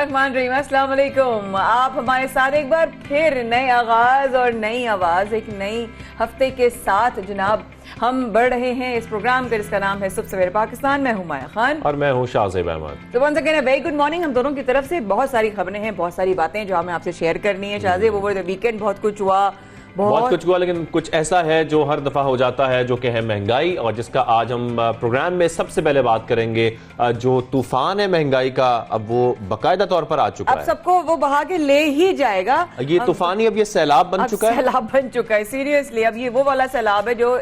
बिस्मिल्लाहिर्रहमानिर्रहीम, अस्सलाम वालेकुम। आप हमारे साथ एक बार फिर नए आगाज और नई आवाज एक नई हफ्ते के साथ जनाब हम बढ़ रहे हैं इस प्रोग्राम का जिसका नाम है सुबह सवेरे पाकिस्तान। मैं हूं माया खान और मैं हूं शाहज़ेब अहमद। तो once again very good morning. हम दोनों की तरफ से बहुत सारी खबरें हैं, बहुत सारी बातें जो हमें आपसे शेयर करनी है। शाहज़ेब, ओवर द वीकेंड बहुत कुछ हुआ, बहुत कुछ हुआ, लेकिन कुछ ऐसा है जो हर दफा हो जाता है, जो कि है महंगाई, और जिसका आज हम प्रोग्राम में सबसे पहले बात करेंगे। जो तूफान है महंगाई का, अब वो बाकायदा तौर पर आ चुका है। अब सबको वो बहा के ले ही जाएगा। ये तूफान ही अब ये सैलाब बन चुका है। सैलाब बन चुका है सीरियसली। अब ये वो वाला सैलाब है जो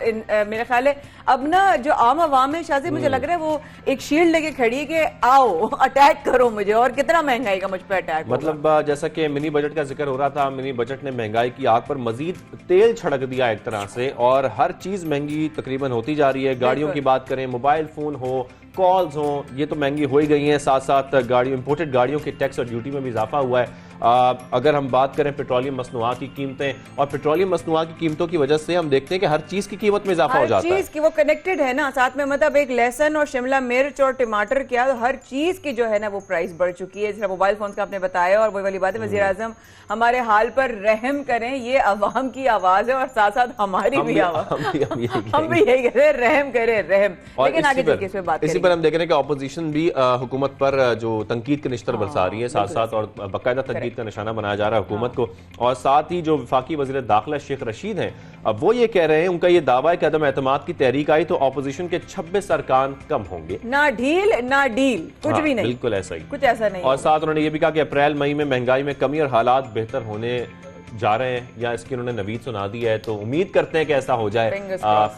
मेरे ख्याल है अब ना जो आम आवाम है शायद मुझे लग रहा है वो एक शील्ड लेके खड़ी है कि आओ अटैक करो मुझे, और कितना महंगाई का मुझ पर अटैक। मतलब जैसा कि मिनी बजट का जिक्र हो रहा था, मिनी बजट ने महंगाई की आग पर मजीद तेल छिड़क दिया एक तरह से, और हर चीज महंगी तकरीबन होती जा रही है। गाड़ियों की बात करें, मोबाइल फोन हो, कॉल्स हो, ये तो महंगी हो ही गई हैं। साथ साथ गाड़ियों, इंपोर्टेड गाड़ियों के टैक्स और ड्यूटी में भी इजाफा हुआ है। अगर हम बात करें पेट्रोलियम मसनूआत की कीमतें, और पेट्रोलियम मसनूआत की कीमतों की वजह से हम देखते हैं कि हर चीज की कीमत में इजाफा हो जाता है। हर चीज की वो कनेक्टेड है ना साथ में, मतलब एक लहसुन और शिमला मिर्च और टमाटर क्या, तो हर चीज की जो है ना वो प्राइस बढ़ चुकी है। जैसे मोबाइल फोन का आपने बताया, और वही वाली बात है, वज़ीर आज़म हमारे हाल पर रहम करें, ये अवाम की आवाज है और साथ साथ हमारी भी आवाज। हम भी यही कह रहे हैं, रहम करें रहम। लेकिन आगे चल के इस पे बात इसी पर हम देख रहे हैं कि ऑपोजिशन भी हुकूमत पर जो तनकीद के निश्तर बरसा रही है, साथ साथ और बाकायदा तनकीद का निशाना बनाया जा रहा है हुकूमत को। और साथ ही जो वफाकी वज़ीर दाखिला शेख रशीद हैं, अब वो ये कह रहे हैं, उनका ये दावा है कि अदम एतमाद की तहरीक आई तो ऑपोजिशन के 26 अरकान कम होंगे। ना ढील ना डील, कुछ भी नहीं, बिल्कुल ऐसा ही, कुछ ऐसा नहीं। और साथ उन्होंने ये भी कहा कि अप्रैल मई में महंगाई में कमी और हालात बेहतर होने जा रहे हैं, या इसकी उन्होंने नवीद सुना दी है, तो उम्मीद करते हैं कि ऐसा हो जाए।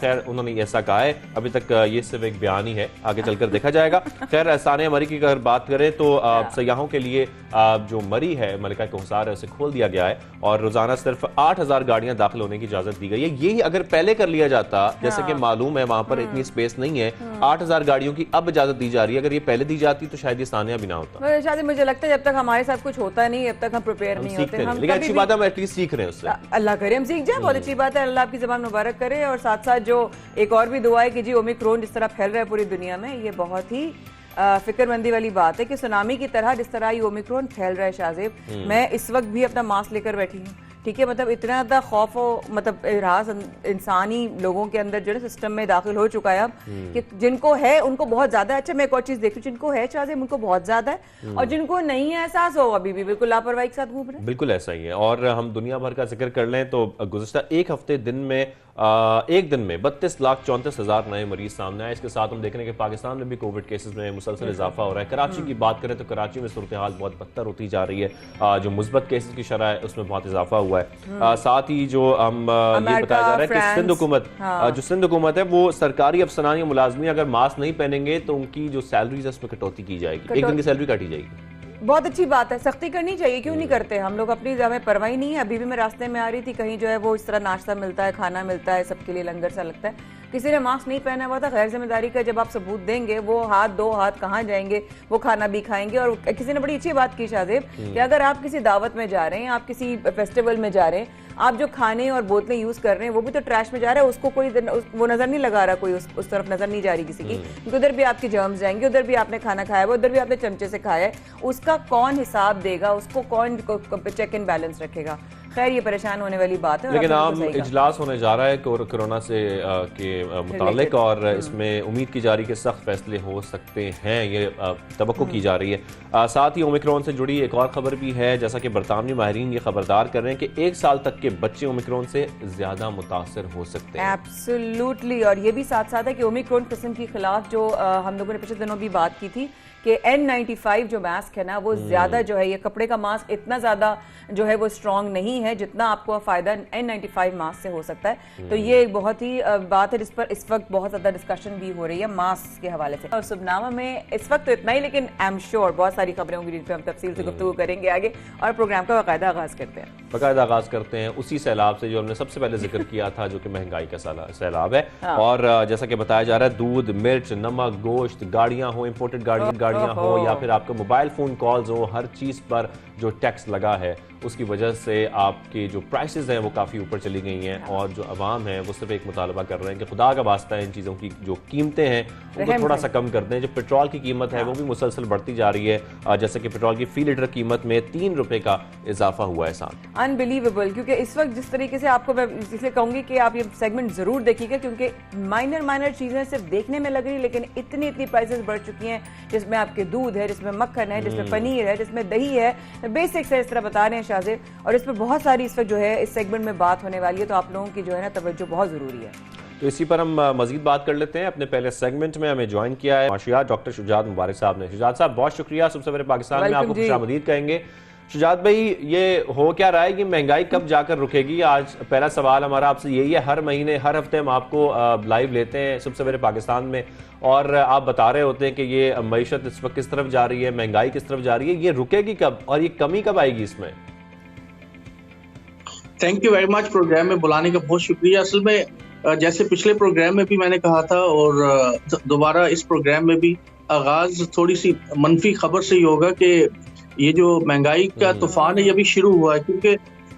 खैर उन्होंने ऐसा कहा है, अभी तक ये सिर्फ एक बयान ही है, आगे चलकर देखा जाएगा। खैर सानिया मरी की अगर बात करें तो सयाहों के लिए जो मरी है, मलिका कौसार है, उसे खोल दिया गया है, और रोजाना सिर्फ 8000 गाड़ियां दाखिल होने की इजाजत दी गई है। यही अगर पहले कर लिया जाता, जैसे कि मालूम है वहां पर इतनी स्पेस नहीं है, 8000 गाड़ियों की अब इजाजत दी जा रही है, अगर ये पहले दी जाती तो शायद ये सानिया भी ना होता। शायद मुझे लगता है जब तक हमारे साथ कुछ होता नहीं, अब तक हम प्रिपेयर नहीं होते। लेकिन अच्छी बात है, हम एटलीस्ट सीख रहे हैं उससे। अल्लाह करे हम सीख जाए, बहुत अच्छी बात है। अल्लाह आपकी ज़बान मुबारक करे। और साथ साथ जो एक और भी दुआ है कि जी ओमिक्रॉन जिस तरह फैल रहा है पूरी दुनिया में, ये बहुत ही फिक्रमंदी वाली बात है कि सुनामी की तरह जिस तरह ये ओमिक्रॉन फैल रहा है। शाहज़ेब, मैं इस वक्त भी अपना मास्क लेकर बैठी हूँ, ठीक है। मतलब इतना ज़्यादा खौफ हो, मतलब राज इंसानी लोगों के अंदर जो है सिस्टम में दाखिल हो चुका है अब, कि जिनको है उनको बहुत ज्यादा है। अच्छा, मैं एक और चीज देख रही हूँ, जिनको है शायद उनको बहुत ज्यादा है, और जिनको नहीं है एहसास हो अभी भी बिल्कुल लापरवाही के साथ घूम रहे हैं। बिल्कुल ऐसा ही है। और हम दुनिया भर का जिक्र कर लें तो गुज़िश्ता एक हफ्ते एक दिन में 32,34,000 नए मरीज सामने आए। इसके साथ हम देख रहे हैं कि पाकिस्तान में भी कोविड केसेस में मुसलसल इजाफा हो रहा है। कराची की बात करें तो कराची में सूरत हाल बहुत बदतर होती जा रही है। जो मुस्बत केसेस की शरह है उसमें बहुत इजाफा हुआ है। साथ ही जो हम ये बताया जा रहा है कि सिंध हुकूमत, जो सिंध हुकूमत है, वो सरकारी अफसरानी मुलाजमी अगर मास्क नहीं पहनेंगे तो उनकी जो सैलरीज है उसमें कटौती की जाएगी, एक दिन की सैलरी काटी जाएगी। बहुत अच्छी बात है, सख्ती करनी चाहिए, क्यों नहीं करते हम लोग, अपनी हमें परवाही नहीं है। अभी भी मैं रास्ते में आ रही थी, कहीं जो है वो इस तरह नाश्ता मिलता है, खाना मिलता है, सबके लिए लंगर सा लगता है, किसी ने मास्क नहीं पहना हुआ था। गैर जिम्मेदारी का जब आप सबूत देंगे, वो हाथ दो हाथ कहाँ जाएंगे, वो खाना भी खाएंगे। और किसी ने बड़ी अच्छी बात की शाहज़ेब, कि अगर आप किसी दावत में जा रहे हैं, आप किसी फेस्टिवल में जा रहे हैं, आप जो खाने और बोतलें यूज कर रहे हैं वो भी तो ट्रैश में जा रहा है, उसको कोई वो नजर नहीं लगा रहा, कोई उस तरफ नजर नहीं जा रही किसी की, क्योंकि उधर भी आपके जर्म्स जाएंगे, उधर भी आपने खाना खाया है, उधर भी आपने चमचे से खाया है, उसका कौन हिसाब देगा, उसको कौन चेक एंड बैलेंस रखेगा। खैर ये परेशान होने वाली बात है। लेकिन आम इजलास होने जा रहा है कोरोना से के मुतालिक, और इसमें उम्मीद की जा रही है कि सख्त फैसले हो सकते हैं, ये तवक्को की जा रही है। साथ ही ओमिक्रॉन से जुड़ी एक और खबर भी है, जैसा कि बरतानवी माहिरीन ये खबरदार कर रहे हैं कि 1 साल तक के बच्चे ओमिक्रॉन से ज्यादा मुतासर हो सकते हैं। एब्सोल्युटली। और ये भी साथ साथ है कि ओमिक्रॉन किस्म के खिलाफ जो हम लोगों ने पिछले दिनों भी बात की थी कि N95 जो मास्क है ना, वो ज्यादा जो है, ये कपड़े का मास्क इतना ज्यादा जो है वो स्ट्रॉन्ग नहीं है जितना आपको फायदा N95 मास्क से हो सकता है। तो ये एक बहुत ही बात है जिस पर इस वक्त बहुत ज्यादा डिस्कशन भी हो रही है मास्क के हवाले से। और सुबनामा में इस वक्त तो इतना ही, लेकिन आई एम श्योर बहुत सारी खबरें होंगी जिन पर हम तफसील से गुफ्तगू करेंगे आगे, और प्रोग्राम का बाकायदा आगाज करते हैं उसी सैलाब से जो हमने सबसे पहले जिक्र किया था, जो कि महंगाई का सैलाब है। और जैसा कि बताया जा रहा है, दूध, मिर्च, नमक, गोश्त, गाड़ियां हो, इंपोर्टेड गाड़ियां हो, या फिर आपके मोबाइल फोन कॉल्स हो, हर चीज पर जो टैक्स लगा है उसकी वजह से आपके जो प्राइसेस हैं वो काफ़ी ऊपर चली गई हैं और जो अवाम है वो सिर्फ एक मुतालबा कर रहे हैं कि खुदा का वास्ता है इन चीज़ों की जो कीमतें हैं उनको थोड़ा सा कम कर दें। जो पेट्रोल की कीमत है वो भी मुसलसल बढ़ती जा रही है, जैसे कि पेट्रोल की फी लीटर कीमत में 3 रुपए का इजाफा हुआ है साथ। अनबिलीवेबल, क्योंकि इस वक्त जिस तरीके से आपको मैं इसलिए कहूंगी कि आप ये सेगमेंट जरूर देखिएगा, क्योंकि माइनर चीजें सिर्फ देखने में लग रही लेकिन इतनी प्राइसेस बढ़ चुकी हैं, जिसमें आपके दूध है, जिसमें मक्खन है, जिसमें पनीर है, जिसमें दही है, बेसिक्स है, इस तरह बता रहे हैं शाजिद, और इस पर बहुत सारी इस वक्त जो है इस सेगमेंट में बात होने वाली है, तो आप लोगों की जो है ना तवज्जो बहुत जरूरी है। तो इसी पर हम मजीद बात कर लेते हैं। अपने पहले सेगमेंट में हमें ज्वाइन किया है माशियात डॉक्टर शुजात मुबारक साहब ने। शुजात साहब बहुत शुक्रिया, सबसे पहले पाकिस्तान में आपको खुशामदीद कहेंगे। शुजात भाई, ये हो क्या रहा है कि महंगाई कब जाकर रुकेगी? आज पहला सवाल हमारा आपसे यही है। हर महीने हर हफ्ते हम आपको लाइव लेते हैं सबसे पहले पाकिस्तान में, और आप बता रहे होते हैं कि ये मईशत इस वक्त किस तरफ जा रही है, महंगाई किस तरफ जा रही है, ये रुकेगी कब और ये कमी कब आएगी इसमें? Thank you very much, program में बुलाने का बहुत शुक्रिया। असल में जैसे पिछले प्रोग्राम में भी मैंने कहा था और दोबारा इस प्रोग्राम में भी आगाज थोड़ी सी मनफी खबर से ही होगा कि ये जो महंगाई का तूफान है ये अभी शुरू हुआ है, क्योंकि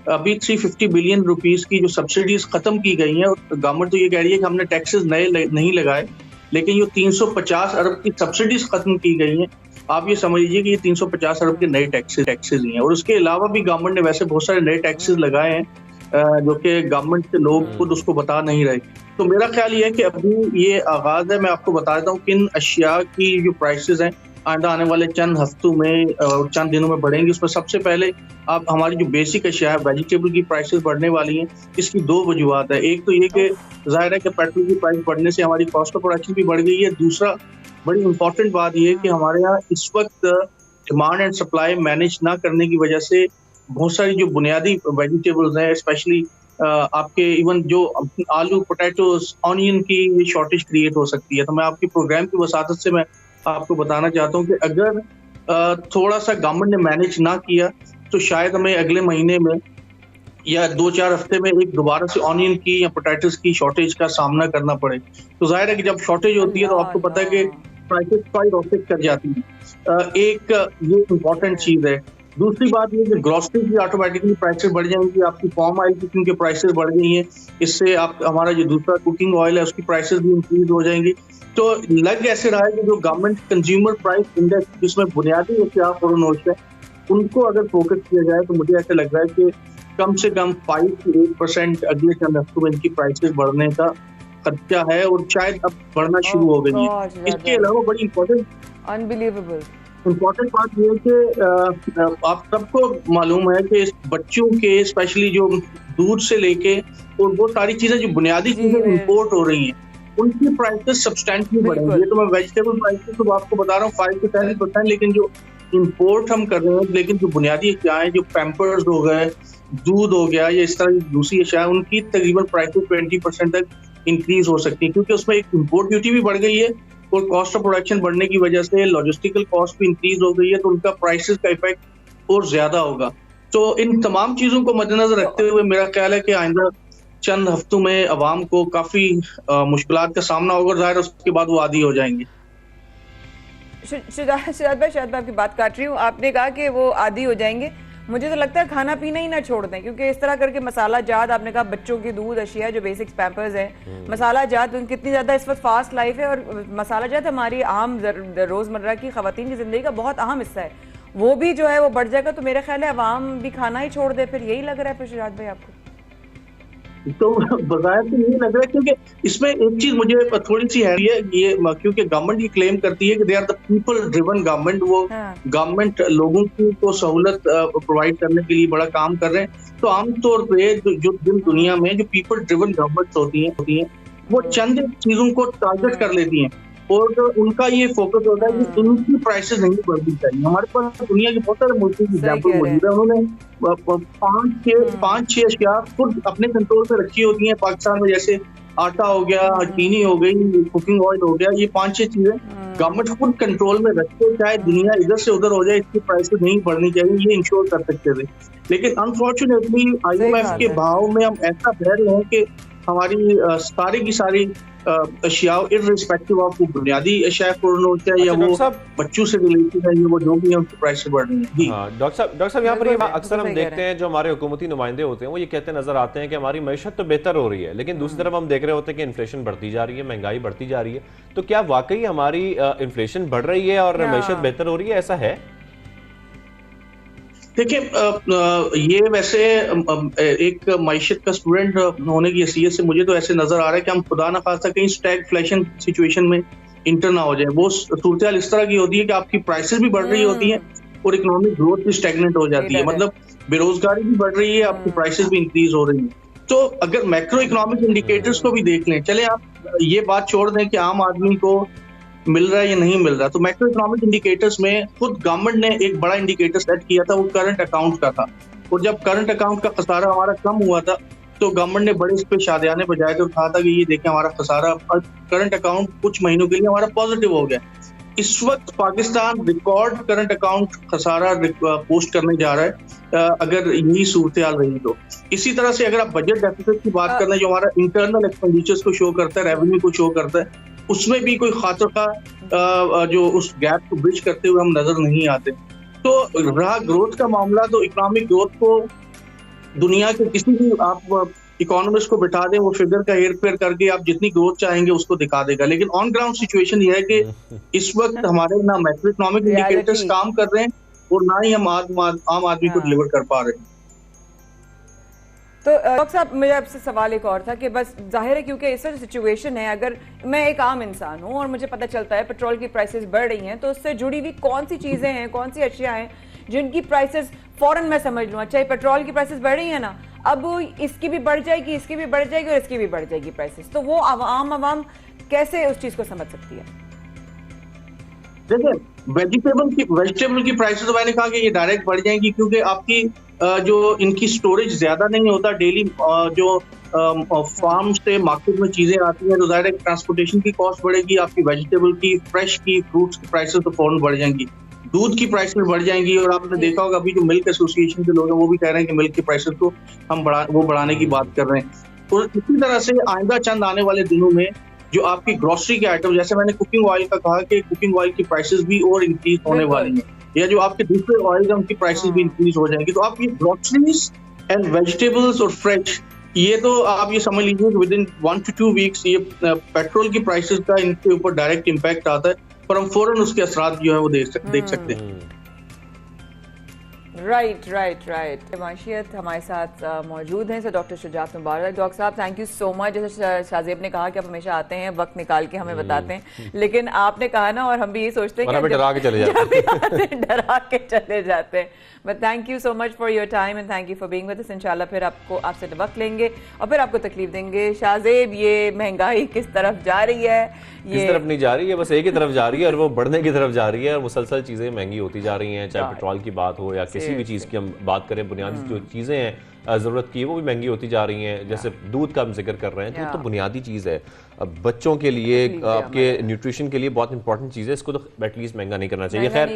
अभी 350 बिलियन रुपीस की जो सब्सिडीज खत्म की गई हैं, गवर्नमेंट तो ये कह रही है कि हमने टैक्सेस नए नहीं लगाए, लेकिन ये 350 अरब की सब्सिडीज खत्म की गई हैं। आप ये समझ लीजिए कि ये 350 अरब के नए टैक्सेस ही हैं, और उसके अलावा भी गवर्नमेंट ने वैसे बहुत सारे नए टैक्सेस लगाए हैं जो कि गवर्नमेंट के लोग खुद उसको बता नहीं रहे। तो मेरा ख्याल ये है कि अभी ये आगाज है। मैं आपको बता देता हूँ किन अशिया की जो प्राइसेस हैं आइंदा आने वाले चंद हफ्तों में और चंद दिनों में बढ़ेंगी। उसमें सबसे पहले आप हमारी जो बेसिक अशिया है, वेजिटेबल की प्राइसेस बढ़ने वाली हैं। इसकी दो वजूहत है। एक तो ये कि जाहिर है कि पेट्रोल की प्राइस बढ़ने से हमारी कॉस्ट ऑफ प्रोडक्शन भी बढ़ गई है। दूसरा बड़ी इंपॉर्टेंट बात ये है कि हमारे यहाँ इस वक्त डिमांड एंड सप्लाई मैनेज ना करने की वजह से बहुत सारी जो बुनियादी वेजिटेबल्स हैं, स्पेशली आपके इवन जो आलू, पोटैटोज, ऑनियन की शॉर्टेज क्रिएट हो सकती है। तो मैं आपकी प्रोग्राम की वसादत से मैं आपको बताना चाहता हूँ कि अगर थोड़ा सा गवर्नमेंट ने मैनेज ना किया तो शायद हमें अगले महीने में या 2-4 हफ्ते में एक दोबारा से ऑनियन की या पोटैटोज की शॉर्टेज का सामना करना पड़े। तो जाहिर है कि जब शॉर्टेज होती है तो आपको पता है कि प्राइसेस स्काई रॉकेट कर जाती है। एक ये इम्पोर्टेंट चीज है। दूसरी बात ये कि ग्रोसरी की ऑटोमेटिकली प्राइसेस बढ़ जाएंगी। आपकी फॉर्म ऑयल की क्योंकि प्राइसेस बढ़ गई हैं, इससे आप हमारा जो दूसरा कुकिंग ऑयल है उसकी प्राइसेस भी इंक्रीज हो जाएंगी। तो लग ऐसे रहा है कि जो गवर्नमेंट कंज्यूमर प्राइस इंडेक्स जिसमें बुनियादी अशिया फरोनोश है उनको अगर फोकस किया जाए तो मुझे ऐसा लग रहा है कि कम से कम 5 से 8% अगले चंद हफ्तों में इनकी प्राइसेस बढ़ने का खर्चा है, और शायद अब बढ़ना शुरू हो गई है। इसके अलावा बड़ी अनबिलीवेबल इम्पोर्टेंट बात यह है कि आप सबको मालूम है कि बच्चों के स्पेशली जो दूध से लेके और वो सारी चीजें जो बुनियादी चीजें इंपोर्ट हो रही हैं उनकी प्राइसेस सब्सटेंशियली बढ़ेंगी। तो मैं वेजिटेबल प्राइसेस तो आपको बता रहा हूँ 5 से 10%, लेकिन जो इंपोर्ट हम कर रहे हैं, लेकिन जो बुनियादी अशिया है, जो पैम्पर्स हो गए, दूध हो गया या इस तरह की दूसरी अशिया, उनकी तकरीबन प्राइसेस 20% तक इंक्रीज हो सकती है, क्योंकि उसमें एक इम्पोर्ट ड्यूटी भी बढ़ गई है और कॉस्ट ऑफ प्रोडक्शन बढ़ने की वजह से लॉजिस्टिकल कॉस्ट भी इंक्रीज हो गई है, तो उनका प्राइसेस का इफेक्ट और ज्यादा होगा। तो इन तमाम चीजों को मद्देनजर रखते हुए मेरा ख्याल है कि आइंदा चंद हफ्तों में अवाम को काफी मुश्किलात का सामना होगा, जाहिर उसके बाद वो आदी हो जाएंगे। शायद भाई आपकी बात काट रही हूँ, आपने कहा कि वो आदी हो जाएंगे। मुझे तो लगता है खाना पीना ही ना छोड़ दें, क्योंकि इस तरह करके मसाला जात, आपने कहा बच्चों की दूध अशिया जो बेसिक्स पैम्पर्स है, मसाला जात कितनी ज्यादा इस वक्त फास्ट लाइफ है, और मसाला जात हमारी आम रोजमर्रा की खवातीन की जिंदगी का बहुत अहम हिस्सा है, वो भी जो है वो बढ़ जाएगा। तो मेरा ख्याल है अवाम भी खाना ही छोड़ दे, फिर यही लग रहा है फिर शुजात भाई आपको? तो बजाय तो नहीं लग रहा है, क्योंकि इसमें एक चीज मुझे थोड़ी सी है ये क्योंकि गवर्नमेंट ये क्लेम करती है कि they are the people driven government, वो गवर्नमेंट लोगों को सहूलत प्रोवाइड करने के लिए बड़ा काम कर रहे हैं। तो आमतौर पे जो दुनिया में जो पीपल ड्रिवन गवर्नमेंट होती हैं वो चंद चीजों को टारगेट कर लेती हैं और उनका ये फोकस होता है कि इनकी प्राइसेस नहीं बढ़नी चाहिए। हमारे पास दुनिया के बहुत सारे मुल्कों की एग्जाम्पल मौजूद है, उन्होंने 5-6 अशिया खुद अपने कंट्रोल पे रखी होती हैं। पाकिस्तान में जैसे आटा हो गया, चीनी हो गई, कुकिंग ऑयल हो गया, ये 5-6 चीजें गवर्नमेंट खुद कंट्रोल में रखते, चाहे दुनिया इधर से उधर हो जाए, इसकी प्राइसेस नहीं बढ़नी चाहिए, ये इंश्योर कर सकते थे। लेकिन अनफॉर्चुनेटली IMF के भाव में हम ऐसा बह रहे हैं कि हमारी सारी की सारी अशिया इर्रिस्पेक्टिव ऑफ वो बुनियादी अशिया पूर्ण होता है या वो बच्चों से रिलेटेड है, वो जो भी है उनकी प्राइस बढ़ रही है। हाँ डॉक्टर साहब यहाँ पर ये अक्सर हम देखते हैं जो हमारे हुकूमती नुमाइंदे होते हैं वो ये कहते नजर आते हैं कि हमारी मैशत तो बेहतर हो रही है, लेकिन दूसरी तरफ हम देख रहे होते हैं कि इन्फ्लेशन बढ़ती जा रही है, महंगाई बढ़ती जा रही है। तो क्या वाकई हमारी इन्फ्लेशन बढ़ रही है और मैशत बेहतर हो रही है, ऐसा है? देखिए ये वैसे एक मईशत का स्टूडेंट होने की हैसियत से मुझे तो ऐसे नजर आ रहा है कि हम खुदा न खास्ता कहीं स्टैगफ्लेशन सिचुएशन में इंटर ना हो जाए। वो सूरत हाल इस तरह की होती है कि आपकी प्राइसेस भी बढ़ रही होती हैं और इकोनॉमिक ग्रोथ भी स्टैग्नेंट हो जाती है, मतलब बेरोजगारी भी बढ़ रही है, आपकी प्राइसेस भी इंक्रीज हो रही है। तो अगर मैक्रो इकोनॉमिक इंडिकेटर्स को भी देख लें, चले आप ये बात छोड़ दें कि आम आदमी को मिल रहा है या नहीं मिल रहा, तो मैक्रो इकोनॉमिक इंडिकेटर्स में खुद गवर्नमेंट ने एक बड़ा इंडिकेटर सेट किया था, वो करंट अकाउंट का था। और जब करंट अकाउंट का खसारा हमारा कम हुआ था तो गवर्नमेंट ने बड़े इस पे शादियाने बजाए थे और कहा था कि ये देखें हमारा खसारा करंट अकाउंट कुछ महीनों के लिए हमारा पॉजिटिव हो गया। इस वक्त पाकिस्तान रिकॉर्ड करंट अकाउंट खसारा पोस्ट करने जा रहा है अगर यही सूरत हाल रही तो। इसी तरह से अगर आप बजट डेफिसिट की बात करना, जो हमारा इंटरनल एक्सपेंडिचर्स को शो करता है, रेवेन्यू को शो करता है, उसमें भी कोई खातर का जो उस गैप को ब्रिज करते हुए हम नजर नहीं आते। तो रहा ग्रोथ का मामला, तो इकोनॉमिक ग्रोथ को दुनिया के किसी भी आप इकोनॉमिस्ट को बिठा दें, वो फिगर का हेर फेर करके आप जितनी ग्रोथ चाहेंगे उसको दिखा देगा। लेकिन ऑन ग्राउंड सिचुएशन ये है कि इस वक्त हमारे ना मैक्रो इकोनॉमिक इंडिकेटर्स काम कर रहे हैं और ना ही हम आम आदमी को डिलीवर कर पा रहे हैं। तो डॉक्टर साहब मेरे आपसे सवाल एक और था कि बस जाहिर है क्योंकि इस तरह सिचुएशन है, अगर मैं एक आम इंसान हूँ और मुझे पता चलता है पेट्रोल की प्राइसेस बढ़ रही हैं, तो उससे जुड़ी हुई कौन सी चीज़ें हैं, कौन सी अशिया हैं जिनकी प्राइसेस फौरन मैं समझ लूँ, अच्छा ये पेट्रोल की प्राइसेस बढ़ रही है ना, अब इसकी भी बढ़ जाएगी, इसकी भी बढ़ जाएगी और इसकी भी बढ़ जाएगी प्राइसेस, तो वो आवाम कैसे उस चीज़ को समझ सकती है? देखिए वेजिटेबल की प्राइसेस तो मैंने कहा कि ये डायरेक्ट बढ़ जाएंगी, क्योंकि आपकी जो इनकी स्टोरेज ज्यादा नहीं होता, डेली जो फार्म से मार्केट में चीजें आती हैं तो डायरेक्ट ट्रांसपोर्टेशन की कॉस्ट बढ़ेगी, आपकी वेजिटेबल की, फ्रेश की, फ्रूट्स की प्राइसेस तो फौरन बढ़ जाएंगी, दूध की प्राइस में बढ़ जाएंगी। और आपने देखा होगा अभी जो मिल्क एसोसिएशन के लोग हैं वो भी कह रहे हैं कि मिल्क की प्राइसेस को हम बढ़ाने की बात कर रहे हैं। और इसी तरह से आइंदा चंद आने वाले दिनों में जो आपकी ग्रोसरी के आइटम, जैसे मैंने कुकिंग ऑयल का कहा कि कुकिंग ऑयल की प्राइसेस भी और इंक्रीज होने वाली हैं, या जो आपके दूसरे ऑयल हैं उनकी प्राइसेस भी इंक्रीज हो जाएंगी। तो आप ये ग्रोसरीज एंड वेजिटेबल्स और फ्रेश, ये तो आप ये समझ लीजिए कि विद इन 1 to 2 वीक्स ये पेट्रोल की प्राइसेस का इनके ऊपर डायरेक्ट इम्पैक्ट आता है, पर हम फौरन उसके असरात जो है वो देख सकते हैं। राइट। माशियत हमारे साथ मौजूद हैं, सो डॉक्टर शुजात मुबारक। डॉक्टर साहब थैंक यू सो मच। जैसे शाहजेब ने कहा कि आप हमेशा आते हैं, वक्त निकाल के हमें बताते हैं, लेकिन आपने कहा ना, और हम भी ये सोचते हैं कि डरा के चले जाते हैं। But thank you so much for your time and thank you for being with us. इंशाल्लाह फिर आपसे वक्त लेंगे और फिर आपको तकलीफ देंगे। शाहजेब, ये महंगाई किस तरफ जा रही है? किस तरफ नहीं जा रही है, बस एक ही तरफ जा रही है और वो बढ़ने की तरफ जा रही है और मुसलसल चीज़ें महंगी होती जा रही हैं, चाहे पेट्रोल की बात हो या किसी भी चीज़ की हम बात करें, बुनियादी जो चीज़ें हैं ज़रूरत की वो भी महंगी होती जा रही हैं। जैसे दूध का हम जिक्र कर रहे हैं, दूध तो बुनियादी चीज़ है, बच्चों के लिए, आपके न्यूट्रिशन के लिए बहुत इंपॉर्टेंट चीज़ है, इसको तो एटलीस्ट महंगा नहीं करना चाहिए। खैर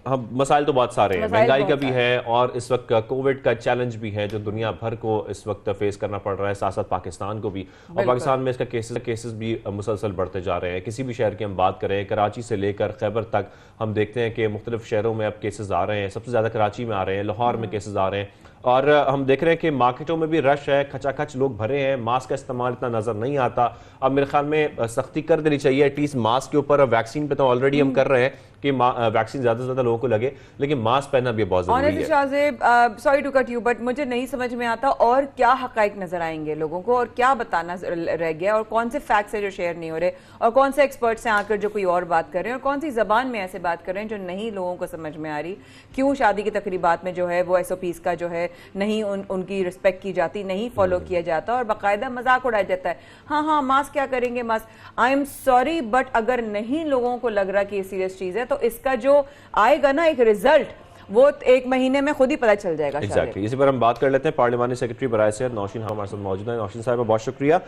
हम मसाइल तो बहुत सारे हैं, महंगाई का भी है और इस वक्त कोविड का चैलेंज भी है जो दुनिया भर को इस वक्त फेस करना पड़ रहा है, साथ साथ पाकिस्तान को भी। और पाकिस्तान में इसका केसेस भी मुसलसल बढ़ते जा रहे हैं। किसी भी शहर की हम बात करें, कराची से लेकर खैबर तक हम देखते हैं कि मुख्तलिफ शहरों में अब केसेस आ रहे हैं, सबसे ज़्यादा कराची में आ रहे हैं, लाहौर में केसेस आ रहे हैं और हम देख रहे हैं कि मार्केटों में भी रश है, खचाखच लोग भरे हैं, मास्क का इस्तेमाल इतना नजर नहीं आता। अब मेरे ख्याल में सख्ती कर देनी चाहिए एटलीस्ट मास्क के ऊपर। वैक्सीन पे तो ऑलरेडी हम कर रहे हैं कि वैक्सीन ज्यादा से ज्यादा लोगों को लगे, लेकिन मास्क पहनना भी बहुत जरूरी है। Shahzeb, sorry to cut you, but मुझे नहीं समझ में आता और क्या हकाइक नजर आएंगे लोगों को और क्या बताना रह गया और कौन से फैक्ट्स है जो शेयर नहीं हो रहे और कौन से एक्सपर्ट्स हैं आकर जो कोई और बात कर रहे हैं और कौन सी जबान में ऐसे बात कर रहे हैं जो नहीं लोगों को समझ में आ रही। क्यों शादी की तकरीबात में जो है वो SOPs का जो है नहीं उनकी रिस्पेक्ट की जाती, नहीं फॉलो किया जाता और बाकायदा मजाक उड़ाया जाता है। हाँ मास्क क्या करेंगे, mask. I am sorry but अगर नहीं लोगों को लग रहा कि ये सीरियस चीज है तो इसका जो आएगा ना एक रिजल्ट, वो 1 महीने में खुद ही पता चल जाएगा। एग्जैक्टली। इसी पर हम बात कर लेते हैं। पार्लिमानी सेक्रेटरी बराए से नौशीन हमारे साथ मौजूद है। नौशीन साहब बहुत शुक्रिया।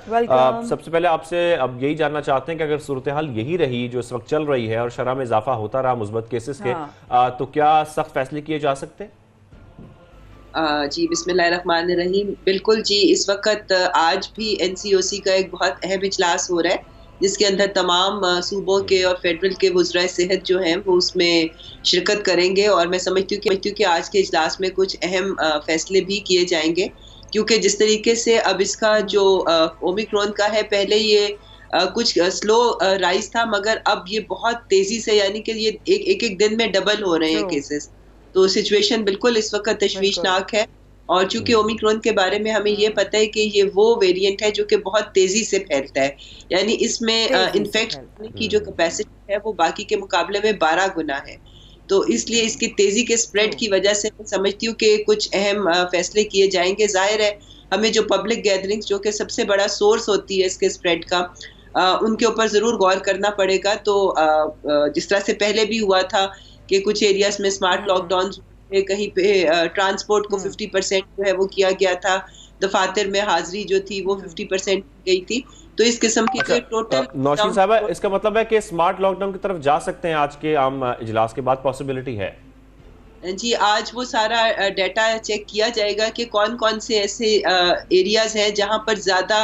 सबसे पहले आपसे अब यही जानना चाहते हैं कि अगर सूरत हाल यही रही जो इस वक्त चल रही है और शरह में इजाफा होता रहा मुस्बत केसेस के, तो क्या सख्त फैसले किए जा सकते हैं? जी बिस्मिल्लाहिर्रहमानिर्रहीम। बिल्कुल जी, इस वक्त आज भी एनसीओसी का एक बहुत अहम इजलास हो रहा है जिसके अंदर तमाम सूबों के और फेडरल के वुज़राए सेहत जो हैं वो उसमें शिरकत करेंगे और मैं समझती हूँ कि आज के इजलास में कुछ अहम फैसले भी किए जाएंगे, क्योंकि जिस तरीके से अब इसका जो ओमिक्रॉन का है, पहले ये कुछ स्लो राइज था, मगर अब ये बहुत तेजी से, यानी कि ये एक दिन में डबल हो रहे हैं केसेस। तो सिचुएशन बिल्कुल इस वक्त तशवीशनाक है। और चूंकि ओमिक्रॉन के बारे में हमें ये पता है कि ये वो वेरिएंट है जो कि बहुत तेजी से फैलता है, यानी इसमें इन्फेक्ट होने की जो कैपेसिटी है वो बाकी के मुकाबले में 12 गुना है। तो इसलिए इसकी तेजी के स्प्रेड की वजह से मैं समझती हूँ कि कुछ अहम फैसले किए जाएंगे। जाहिर है हमें जो पब्लिक गैदरिंग्स जो कि सबसे बड़ा सोर्स होती है इसके स्प्रेड का, उनके ऊपर जरूर गौर करना पड़ेगा। तो जिस तरह से पहले भी हुआ था कि कुछ एरियाज में स्मार्ट लॉकडाउन, कहीं पे ट्रांसपोर्ट को 50% जो है वो किया गया था, दफातर में हाजिरी जो थी वो 50% गई थी। तो इस किस्म की जो टोटल नौशीन साहब, इसका मतलब है कि स्मार्ट लॉकडाउन की तरफ जा सकते हैं आज के आम इजलास के बाद, पॉसिबिलिटी है? जी, आज वो सारा डाटा चेक किया जाएगा कि कौन कौन से ऐसे एरियाज हैं जहां पर ज्यादा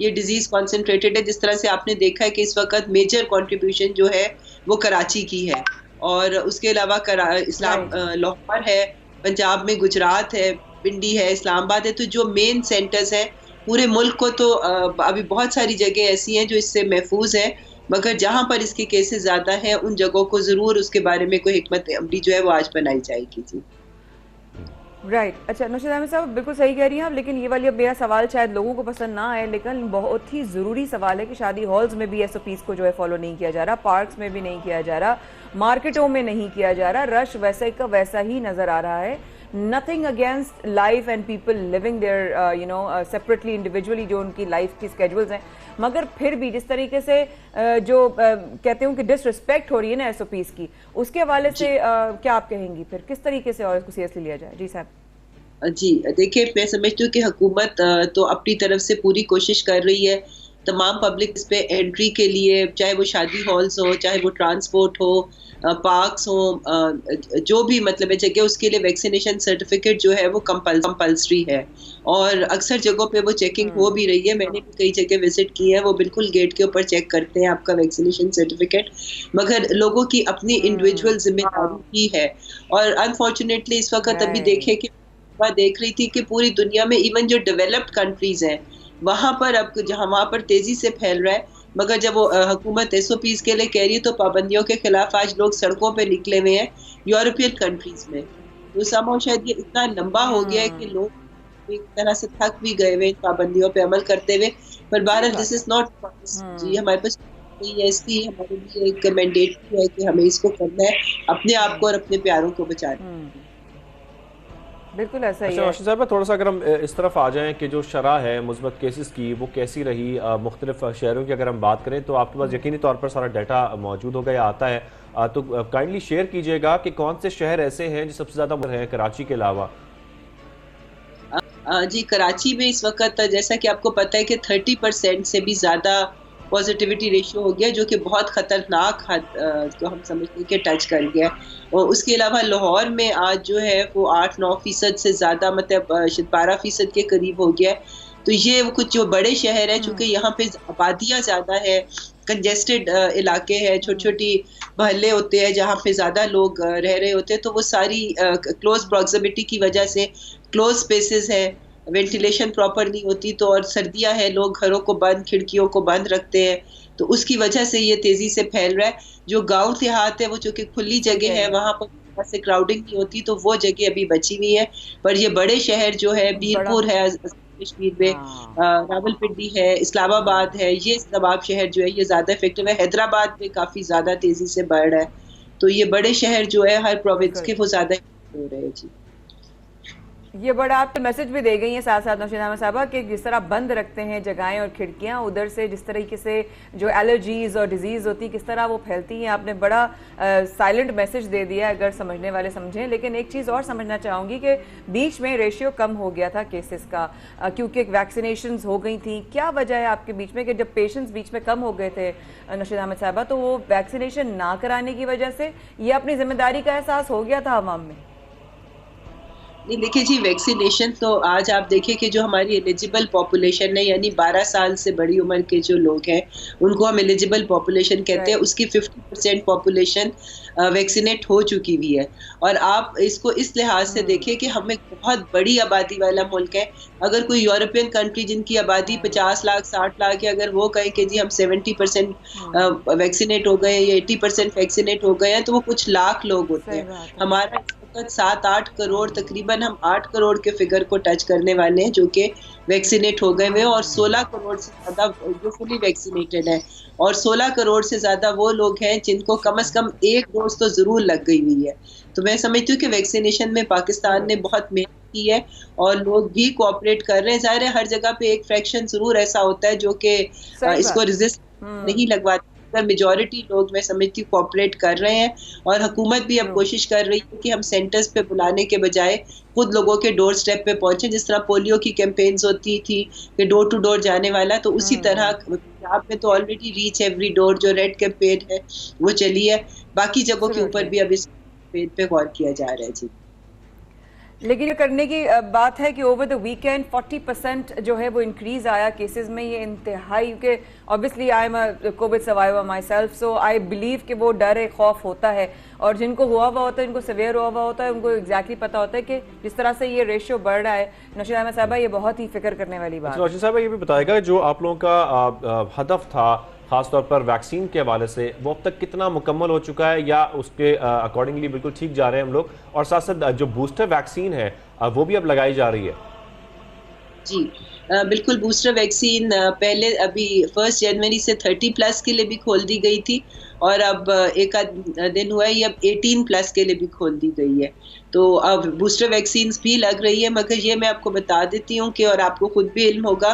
ये डिजीज कॉन्सेंट्रेटेड है। जिस तरह से आपने देखा है कि इस वक्त मेजर कंट्रीब्यूशन जो है वो कराची की है, और उसके अलावा लाहौर है, पंजाब में गुजरात है, पिंडी है, इस्लामाबाद है। तो जो मेन सेंटर्स हैं पूरे मुल्क को, तो अभी बहुत सारी जगह ऐसी हैं जो इससे महफूज है, मगर जहां पर इसके केसेस ज्यादा हैं उन जगहों को जरूर उसके बारे में कोई हिकमत अमली जो है वो आज बनाई जाएगी। जी राइट। अच्छा नौशीन अहमद साहब, बिल्कुल सही कह रही हैं आप, लेकिन ये वाली अब मेरा सवाल शायद लोगों को पसंद ना आए, लेकिन बहुत ही ज़रूरी सवाल है कि शादी हॉल्स में भी एसओपीज़ को जो है फॉलो नहीं किया जा रहा, पार्क्स में भी नहीं किया जा रहा, मार्केटों में नहीं किया जा रहा, रश वैसे का वैसा ही नज़र आ रहा है। Nothing against life and people living there separately individually, जो उनकी लाइफ की स्केड्यूल्स हैं, मगर फिर भी जिस तरीके से जो कहते हूँ कि डिसरिस्पेक्ट हो रही है ना एसओपीज़ की, उसके हवाले से क्या आप कहेंगी फिर किस तरीके से और इसको सीरियसली लिया जाए? जी साहब। जी देखिए, मैं समझती हूँ कि हुकूमत तो अपनी तरफ से पूरी कोशिश कर रही है तमाम पब्लिक पे एंट्री के लिए, चाहे वो शादी हॉल्स हो, चाहे वो ट्रांसपोर्ट हो, पार्क्स हो, जो भी मतलब है जगह, उसके लिए वैक्सीनेशन सर्टिफिकेट जो है वो कंपल्सरी है। और अक्सर जगहों पे वो चेकिंग हो भी रही है। मैंने भी कई जगह विजिट की है, वो बिल्कुल गेट के ऊपर चेक करते हैं आपका वैक्सीनेशन सर्टिफिकेट, मगर लोगों की अपनी इंडिविजुअल जिम्मेदारी भी है। और अनफॉर्चुनेटली इस वक्त अभी देखे कि देख रही थी कि पूरी दुनिया में इवन जो डेवलप्ड कंट्रीज हैं वहां पर अब जहां वहां पर तेजी से फैल रहा है, मगर जब वो हुकूमत एसओपीज के लिए कह रही है तो पाबंदियों के खिलाफ आज लोग सड़कों पे निकले हुए हैं यूरोपियन कंट्रीज में। तो समाओ शायद ये इतना लंबा हो गया है कि लोग एक तरह से थक भी गए हुए पाबंदियों पे अमल करते हुए। पर बहरहाल दिस इज नॉट जी, हमारे पास है, इसकी हमारे लिए एक मैंडेट है कि हमें इसको करना है, अपने आप को और अपने प्यारों को बचाना। बिल्कुल ऐसा ही है। नौशीन साहब, थोड़ा सा अगर हम इस तरफ आ जाएं कि जो शरह है मुस्बत केसेस की वो कैसी रही मुख्तलिफ शहरों की, अगर हम बात करें तो आपके पास यकीनी तौर पर सारा डाटा मौजूद होगा या आता है, तो काइंडली शेयर कीजिएगा कि कौन से शहर ऐसे हैं जो सबसे ज़्यादा हैं कराची के अलावा? जी, कराची में इस वक्त जैसा कि आपको पता है कि 30% से भी ज़्यादा पॉजिटिविटी रेशियो हो गया, जो कि बहुत ख़तरनाक हद को हम समझते हैं कि टच कर गया। और उसके अलावा लाहौर में आज जो है वो 8-9% से ज़्यादा, मतलब 12% के करीब हो गया। तो ये कुछ जो बड़े शहर है, चूँकि यहाँ पे आबादियाँ ज़्यादा है, कंजेस्टेड इलाके हैं, छोटी छोटी मोहल्ले होते हैं जहाँ पे ज़्यादा लोग रह रहे होते हैं, तो वो सारी क्लोज प्रॉक्सिमिटी की वजह से क्लोज स्पेसेस है, वेंटिलेशन प्रॉपर नहीं होती, तो और सर्दियां है, लोग घरों को बंद, खिड़कियों को बंद रखते हैं, तो उसकी वजह से ये तेजी से फैल रहा है। जो गांव देहात है वो चूंकि खुली जगह है, वहां पर से क्राउडिंग नहीं होती, तो वो जगह अभी बची हुई है। पर ये बड़े शहर जो है, बीरपुर है कश्मीर में, रावलपिंडी है, इस्लामाबाद है, ये तमाम शहर जो है ये ज्यादा इफेक्टिव है। हैदराबाद में काफी ज्यादा तेजी से बढ़ रहा है। तो ये बड़े शहर जो है हर प्रोविंस के वो ज्यादा हो रहे हैं। जी, ये बड़ा आप मैसेज भी दे गई हैं साथ साथ नौशीन अहमद साहबा कि जिस तरह बंद रखते हैं जगहें और खिड़कियां, उधर से जिस तरीके से जो एलर्जीज और डिजीज़ होती किस तरह वो फैलती हैं, आपने बड़ा साइलेंट मैसेज दे दिया अगर समझने वाले समझें। लेकिन एक चीज़ और समझना चाहूँगी कि बीच में रेशियो कम हो गया था केसेस का, क्योंकि वैक्सीनेशन हो गई थी। क्या वजह है आपके बीच में कि जब पेशेंट्स बीच में कम हो गए थे नौशीन अहमद साहबा, तो वो वैक्सीनेशन ना कराने की वजह से ये अपनी जिम्मेदारी का एहसास हो गया था अवाम में? नहीं, देखिए जी, वैक्सीनेशन तो आज आप देखिए कि जो हमारी एलिजिबल पॉपुलेशन है, यानी 12 साल से बड़ी उम्र के जो लोग हैं उनको हम एलिजिबल पॉपुलेशन कहते हैं, उसकी 50% पॉपुलेशन वैक्सीनेट हो चुकी हुई है। और आप इसको इस लिहाज से देखिए कि हम एक बहुत बड़ी आबादी वाला मुल्क है। अगर कोई यूरोपियन कंट्री जिनकी आबादी 50 लाख 60 लाख है, अगर वो कहें कि जी हम 70% वैक्सीनेट हो गए या 80% वैक्सीनेट हो गए हैं, तो वो कुछ लाख लोग होते हैं। हमारा 7-8 करोड़, तकरीबन हम 8 करोड़ के फिगर को टच करने वाले हैं जो कि वैक्सीनेट हो गए हुए, और 16 करोड़ से ज्यादा जो फुली वैक्सीनेटेड है, और 16 करोड़ से ज्यादा वो लोग हैं जिनको कम से कम एक डोज तो जरूर लग गई हुई है। तो मैं समझती हूँ कि वैक्सीनेशन में पाकिस्तान ने बहुत मेहनत की है और लोग भी कोऑपरेट कर रहे हैं। जाहिर है हर जगह पे एक फ्रैक्शन जरूर ऐसा होता है जो कि इसको रेजिस्ट नहीं लगवाते, मेजॉरिटी लोग मैं समझती हूँ कोऑपरेट कर रहे हैं। और हुकूमत भी अब कोशिश कर रही है कि हम सेंटर्स पे बुलाने के बजाय खुद लोगों के डोर स्टेप पे पहुंचे, जिस तरह पोलियो की कैंपेन्स होती थी कि डोर टू डोर जाने वाला, तो उसी तरह पंजाब में तो ऑलरेडी रीच एवरी डोर जो रेड कैंपेन है वो चली है। बाकी जगहों के ऊपर भी अब इस कैंपेन पे गौर किया जा रहा है जी। लेकिन ये करने की बात है कि ओवर द वीकेंड 40% जो है वो इंक्रीज आया केसेस में। ये इंतहाई, क्योंकि obviously I am a Covid survivor my self, so I believe कि वो डर है, खौफ होता है, और जिनको हुआ हुआ होता है, जिनको सिवियर हुआ हुआ होता है, उनको एग्जैक्टली पता होता है कि जिस तरह से ये रेशियो बढ़ रहा है। नौशीन अहमद साहबा, ये बहुत ही फिक्र करने वाली बात है। नौशीन साहबा, ये भी बताएगा जो आप लोगों का हदफ था खासतौर पर वैक्सीन के हवाले से, वो अब तक कितना मुकम्मल हो चुका है, या उसके अकॉर्डिंगली बिल्कुल ठीक जा रहे हैं हम लोग? और साथ साथ जो बूस्टर वैक्सीन है वो भी अब लगाई जा रही है? जी बिल्कुल, बूस्टर वैक्सीन पहले अभी 1 जनवरी से 30+ के लिए भी खोल दी गई थी, और अब एक दिन हुआ है ये अब 18+ के लिए भी खोल दी गई है। तो अब बूस्टर वैक्सीन भी लग रही है, मगर ये मैं आपको बता देती हूँ कि, और आपको खुद भी इल्म होगा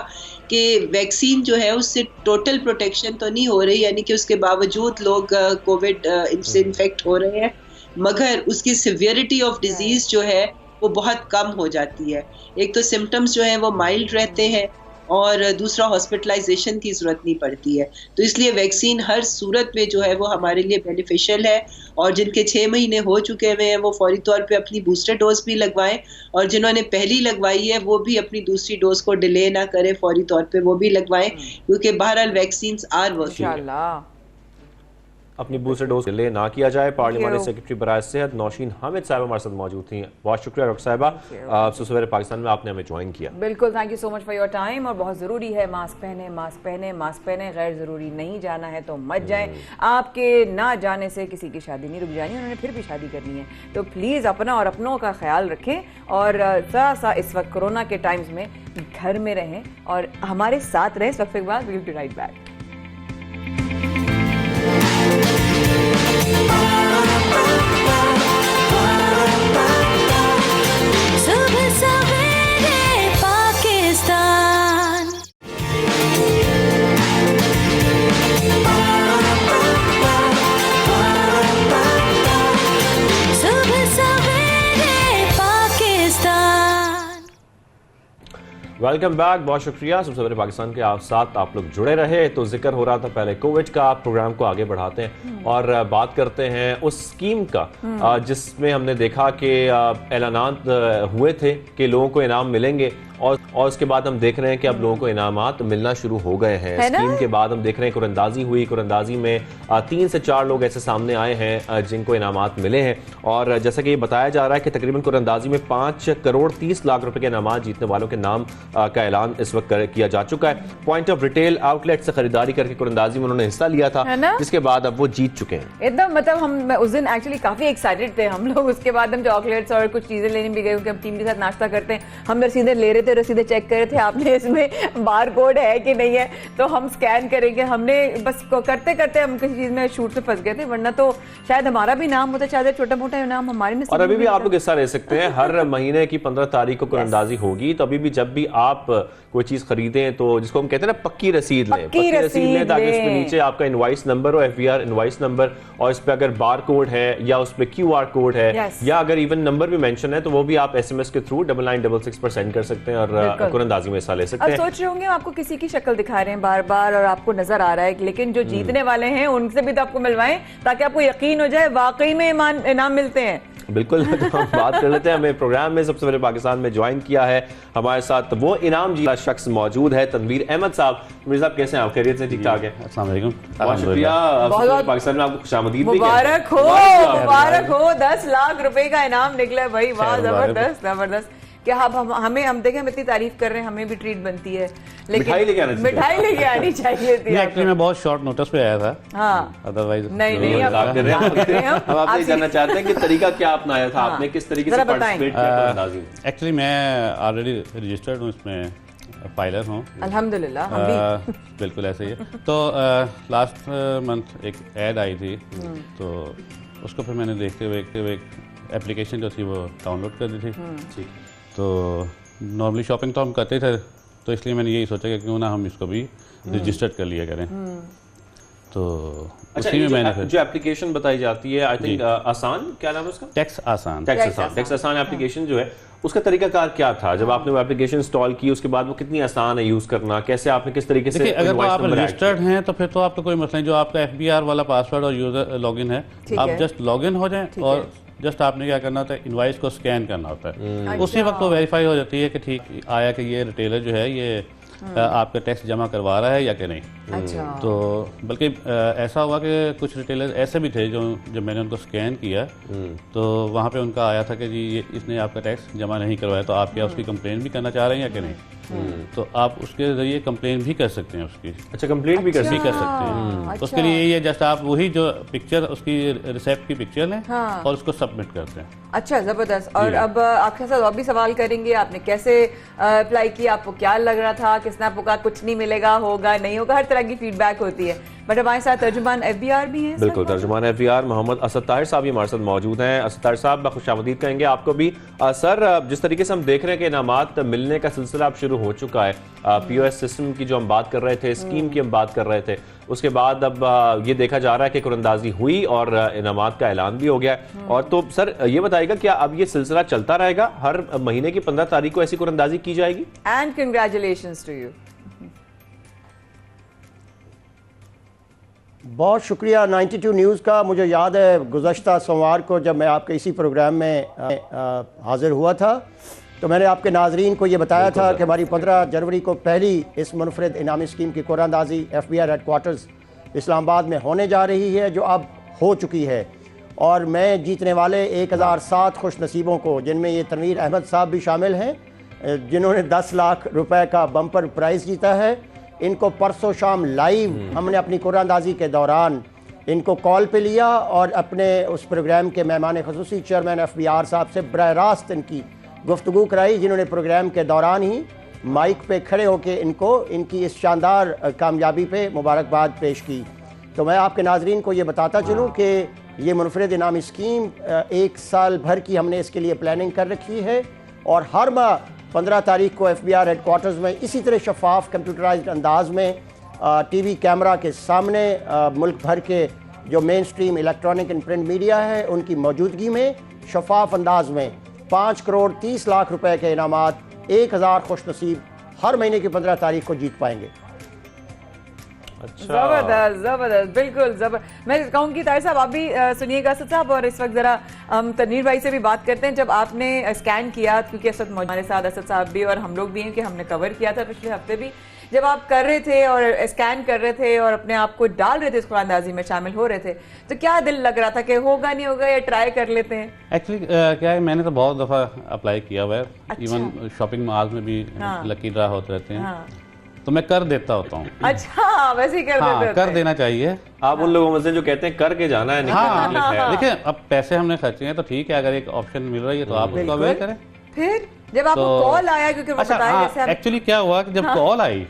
कि वैक्सीन जो है उससे टोटल प्रोटेक्शन तो नहीं हो रही, यानी कि उसके बावजूद लोग कोविड से इन्फेक्ट हो रहे हैं, मगर उसकी सिवियरिटी ऑफ डिजीज जो है वो बहुत कम हो जाती है। एक तो सिम्टम्स जो हैं वो माइल्ड रहते हैं, और दूसरा हॉस्पिटलाइजेशन की ज़रूरत नहीं पड़ती है। तो इसलिए वैक्सीन हर सूरत में जो है वो हमारे लिए बेनिफिशियल है, और जिनके 6 महीने हो चुके हुए हैं वो फौरी तौर पे अपनी बूस्टर डोज भी लगवाएं, और जिन्होंने पहली लगवाई है वो भी अपनी दूसरी डोज को डिले ना करें, फौरी तौर पे वो भी लगवाएं, क्योंकि बहरहाल वैक्सीन्स आर वर्किंग। अपनी बूस्टर डोज ले ना किया जाए। पार्लियामानी सेक्रेटरी बराए सेहत नौशीन हामिद साहब हमारे साथ मौजूद थी। बहुत शुक्रिया डॉक्टर साहिबा, सवेरे पाकिस्तान में आपने हमें ज्वाइन किया। बिल्कुल, thank you so much for your time. और बहुत ज़रूरी है, मास्क पहने, मास्क पहने, मास्क पहने। गैर ज़रूरी नहीं जाना है तो मत जाएं। आपके ना जाने से किसी की शादी नहीं रुक जानी, उन्होंने फिर भी शादी करनी है, तो प्लीज़ अपना और अपनों का ख्याल रखें, और ज़रा सा इस वक्त कोरोना के टाइम्स में घर में रहें और हमारे साथ रहें। इस वक्त के बाद we will be right back. Welcome back, बहुत शुक्रिया। सबसे पहले पाकिस्तान के साथ आप लोग जुड़े रहे। तो जिक्र हो रहा था पहले कोविड का, प्रोग्राम को आगे बढ़ाते हैं और बात करते हैं उस स्कीम का जिसमें हमने देखा कि ऐलानात हुए थे कि लोगों को इनाम मिलेंगे, और उसके बाद हम देख रहे हैं कि अब लोगों को इनामात मिलना शुरू हो गए हैं। स्कीम के बाद हम देख रहे हैं कुरंदाजी हुई, कुरंदाजी में 3 से 4 लोग ऐसे सामने आए हैं जिनको इनामात मिले हैं, और जैसा कि ये बताया जा रहा है कि तकरीबन कुरंदाजी में 5 करोड़ 30 लाख रुपए के इनामात जीतने वालों के नाम का ऐलान इस वक्त किया जा चुका है। पॉइंट ऑफ रिटेल आउटलेट से खरीदारी करके कुरंदाजी में उन्होंने हिस्सा लिया था, जिसके बाद अब वो जीत चुके हैं। एकदम, मतलब हम उस दिन एक्चुअली काफी एक्साइटेड थे हम लोग। उसके बाद हम चॉकलेट्स और कुछ चीजें लेने भी गए, क्योंकि हम टीम के साथ नाश्ता करते हैं। हम रसीदें ले रहे थे, रसीदें चेक कर रहे थे, आपने इसमें बार कोड है कि नहीं है, तो हम स्कैन करेंगे। हमने बस करते करते हम किसी चीज में शूट में फंस गए थे, वरना तो शायद हमारा भी नाम होता, शायद छोटा मोटा नाम हमारे में। और अभी भी आप लोग हिस्सा ले सकते हैं। हर महीने की 15 तारीख को कुरंदाजी होगी, तो अभी भी जब भी आप कोई चीज खरीदें तो जिसको हम कहते हैं ना पक्की रसीद लें, पक्की रसीद लें, ताकि उसमें नीचे आपका इनवाइस नंबर हो, FVR इनवाइस नंबर, और इस पे अगर बार कोड है या उस पे QR कोड है, या अगर इवन नंबर भी मेंशन है, तो वो भी आप SMS के थ्रू 9966 पर सेंड कर सकते हैं और कुरंदाजी में हिस्सा ले सकते हैं। अब सोच रहे होंगे आपको किसी की शक्ल दिखा रहे हैं बार बार और आपको नजर आ रहा है, लेकिन जो जीतने वाले हैं उनसे भी तो आपको मिलवाएं, ताकि आपको यकीन हो जाए वाकई में इनाम मिलते हैं। बिल्कुल। तो हम बात कर लेते हैं, हमें प्रोग्राम में सबसे पहले पाकिस्तान में ज्वाइन किया है हमारे साथ वो इनाम जीता शख्स मौजूद है, तनवीर अहमद साहब। तनवीर साहब कैसे हैं आप? खैरियत से? ठीक ठाक है, अस्सलाम वालेकुम। बहुत शुक्रिया। पाकिस्तान में आपको खुशामदीद भी मुबारक हो 10 लाख रुपए का इनाम निकला भाई, वाह जबरदस्त जबरदस्त। क्या हम देखें, हम इतनी तारीफ कर रहे हैं, हमें भी ट्रीट बनती है, लेकिन मिठाई लेके आनी चाहिए थी। एक्चुअली मैं बहुत शॉर्ट नोटिस पे आया था, हाँ अदरवाइज नहीं हम आपसे जानना चाहते हैं कि तरीका क्या अपनाया था आपने, किस तरीके से पार्टिसिपेट किया? एक्चुअली मैं ऑलरेडी रजिस्टर्ड हूँ, इसमें फाइलर हूँ अल्हम्दुलिल्लाह, हम भी बिल्कुल ऐसे ही है। तो लास्ट मंथ एक ऐड आई थी, तो उसको फिर मैंने देखते हुए एक एप्लीकेशन जो थी वो डाउनलोड कर दी थी। ठीक, तो नॉर्मली शॉपिंग तो हम करते थे, तो इसलिए मैंने यही सोचा कि क्यों ना हम इसको भी रजिस्टर्ड कर लिया करें। तो अच्छा, उसी में मैंने फिर जो एप्लीकेशन बताई जाती है, आई थिंक आसान, क्या नाम है उसका? टैक्स आसान। टैक्स आसान एप्लीकेशन जो है, उसका तरीकाकार क्या था जब आपने वो एप्लीकेशन इंस्टॉल की? उसके बाद वो कितनी आसान है यूज करना? कैसे आपने किस तरीके से? अगर तो आप रजिस्टर्ड हैं तो फिर तो आपका कोई मसला नहीं, जो आपका FBR वाला पासवर्ड और यूजर लॉगिन है, आप जस्ट लॉगिन हो जाएं और जस्ट आपने क्या करना होता है, इनवाइस को स्कैन करना होता है। उसी वक्त वो वेरीफाई हो जाती है कि ठीक आया कि ये रिटेलर जो है ये आपका टैक्स जमा करवा रहा है या कि नहीं। अच्छा। तो बल्कि ऐसा हुआ कि कुछ रिटेलर ऐसे भी थे जो जब मैंने उनको स्कैन किया तो वहाँ पे उनका आया था कि जी इसने आपका टैक्स जमा नहीं करवाया, तो आप क्या उसकी कंप्लेन भी करना चाह रहे हैं या कि नहीं? तो आप उसके जरिए कंप्लेन भी कर सकते हैं उसकी। अच्छा, कंप्लेंट भी कर सकते हैं। तो उसके लिए ये जस्ट आप वही जो पिक्चर उसकी रिसेप्ट की पिक्चर लें और उसको सबमिट करते हैं। अच्छा, जबरदस्त। और अब आपके साथ और भी सवाल करेंगे, आपने कैसे अप्लाई किया, आपको क्या लग रहा था, किसने आपको कहा कुछ नहीं मिलेगा, होगा नहीं होगा, हर तरह की फीडबैक होती है। बट हमारे साथ तर्जुमान FBR भी हैं। बिल्कुल, तर्जुमान FBR मोहम्मद असद ताहिर साहब हमारे साथ मौजूद हैं। असद ताहिर साहब, खुशामदीद कहेंगे आपको भी। सर, जिस तरीके से हम देख रहे हैं कि इनामात मिलने का सिलसिला अब शुरू हो चुका है, POS सिस्टम की जो हम बात कर रहे थे, स्कीम की हम बात कर रहे थे, उसके बाद अब ये देखा जा रहा है कि कुरंदाजी हुई और इनामात का ऐलान भी हो गया। और तो सर ये बताइएगा, क्या अब ये सिलसिला चलता रहेगा? हर महीने की 15 तारीख को ऐसी कुरंदाजी की जाएगी? And congratulations to you. बहुत शुक्रिया 92 न्यूज़ का। मुझे याद है गुज़श्ता सोमवार को जब मैं आपके इसी प्रोग्राम में हाज़िर हुआ था तो मैंने आपके नाजरीन को ये बताया था कि हमारी 15 जनवरी को पहली इस मुनफरद इनामी स्कीम की कुरानदाजी FBR हेडक्वार्टर्स इस्लामाबाद में होने जा रही है, जो अब हो चुकी है। और मैं जीतने वाले 1007 खुश नसीबों को, जिनमें ये तनवीर अहमद साहब भी शामिल हैं, जिन्होंने 10 लाख रुपए का बम्पर प्राइज़ जीता है, इनको परसों शाम लाइव हमने अपनी कुरानदाजी के दौरान इनको कॉल पे लिया और अपने उस प्रोग्राम के मेहमान ख़ुसूसी चेयरमैन FBR साहब से बराह रास्त इनकी गुफ्तगू कराई, जिन्होंने प्रोग्राम के दौरान ही माइक पे खड़े होकर इनको इनकी इस शानदार कामयाबी पे मुबारकबाद पेश की। तो मैं आपके नाजरीन को ये बताता चलूँ कि ये मुनफरद इनामी स्कीम 1 साल भर की हमने इसके लिए प्लानिंग कर रखी है और हर माह 15 तारीख को FBR हेडक्वार्टर्स में इसी तरह शफाफ कंप्यूटराइज्ड अंदाज में TV कैमरा के सामने मुल्क भर के जो main stream electronic and print media है उनकी मौजूदगी में शफाफ अंदाज में 5 करोड़ 30 लाख रुपए के इनामात 1000 खुश नसीब हर महीने की 15 तारीख को जीत पाएंगे। अच्छा, जबरदस्त जबरदस्त, बिल्कुल जबरदस्त। मैं कहूँगी ताहिर साहब आप भी सुनिएगा असद साहब, और इस वक्त जरा हम तनवीर भाई से भी बात करते हैं। जब आपने स्कैन किया, क्योंकि असद हमारे साथ असद साहब भी और हम लोग भी हैं कि हमने कवर किया था पिछले हफ्ते भी, जब आप कर रहे थे और स्कैन कर रहे थे और अपने आप को डाल रहे थे इस कुरानदाजी में शामिल हो रहे थे, तो क्या दिल लग रहा था कि होगा नहीं होगा या ट्राई कर लेते हैं? एक्चुअली क्या है, मैंने तो बहुत दफ़ा अप्लाई किया हुआ है। अच्छा। इवन शॉपिंग मॉल में भी लकी ड्रा होते रहते हैं। तो मैं कर देता होता हूँ। अच्छा, वैसे ही कर देते कर देना चाहिए। आप उन लोगों में से जो कहते हैं करके जाना है, नहीं देखिए अब पैसे हमने खर्चे हैं तो ठीक है, अगर एक ऑप्शन मिल रही है तो आप उसको अवेयर करें। फिर जब आपको कॉल आया, क्योंकि वो बताया जैसे एक्चुअली क्या हुआ कि जब कॉल आई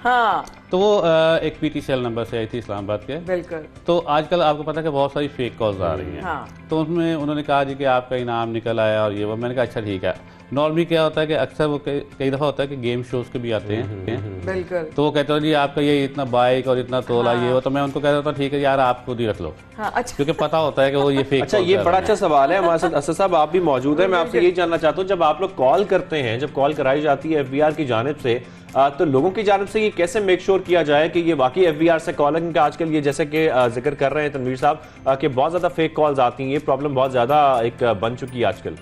तो वो एक PTCL नंबर से आई थी इस्लामाबाद के। बिल्कुल। तो आजकल आपको पता है कि बहुत सारी फेक कॉल्स आ रही हैं। तो उसमें उन्होंने कहा जी कि आपका इनाम निकल आया और ये वो। मैंने कहा अच्छा ठीक है। नॉर्मली क्या होता है कि अक्सर वो कई दफ़ा होता है कि गेम शोज के भी आते हैं, बिल्कुल। तो वो कहते हो जी आपका ये इतना बाइक और इतना तोला ये हो, तो मैं उनको कहता था ठीक है यार आप खुद ही रख लो। हाँ, अच्छा। क्योंकि पता होता है कि वो ये फेक। अच्छा, ये बड़ा अच्छा सवाल है। हमारे साथ असद साहब आप भी मौजूद है। मैं आपसे यही जानना चाहता हूँ, जब आप लोग कॉल करते हैं, जब कॉल कराई जाती है FBR की जानिब से, तो लोगों की जानिब से ये कैसे मेक श्योर किया जाए कि ये वाकई FBR से कॉल है? क्योंकि आजकल ये जैसे कि जिक्र कर रहे हैं तनवीर साहब कि बहुत ज्यादा फेक कॉल्स आती हैं, ये प्रॉब्लम बहुत ज्यादा एक बन चुकी है आजकल।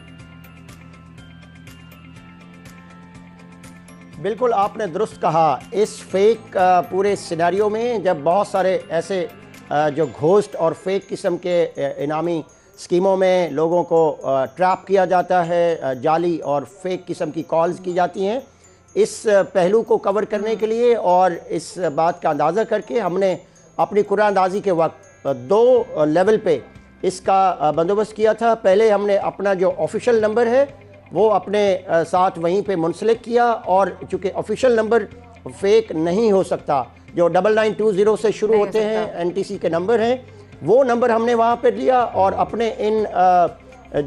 बिल्कुल आपने दुरुस्त कहा। इस फेक पूरे सिनेरियो में जब बहुत सारे ऐसे जो घोस्ट और फेक किस्म के इनामी स्कीमों में लोगों को ट्रैप किया जाता है, जाली और फेक किस्म की कॉल्स की जाती हैं, इस पहलू को कवर करने के लिए और इस बात का अंदाज़ा करके हमने अपनी कुरानंदाज़ी के वक्त 2 लेवल पे इसका बंदोबस्त किया था। पहले हमने अपना जो ऑफिशियल नंबर है वो अपने साथ वहीं पे मुंसलिक किया, और चूँकि ऑफिशियल नंबर फेक नहीं हो सकता, जो 9920 से शुरू होते हैं NTC के नंबर हैं, वो नंबर हमने वहाँ पर लिया और अपने इन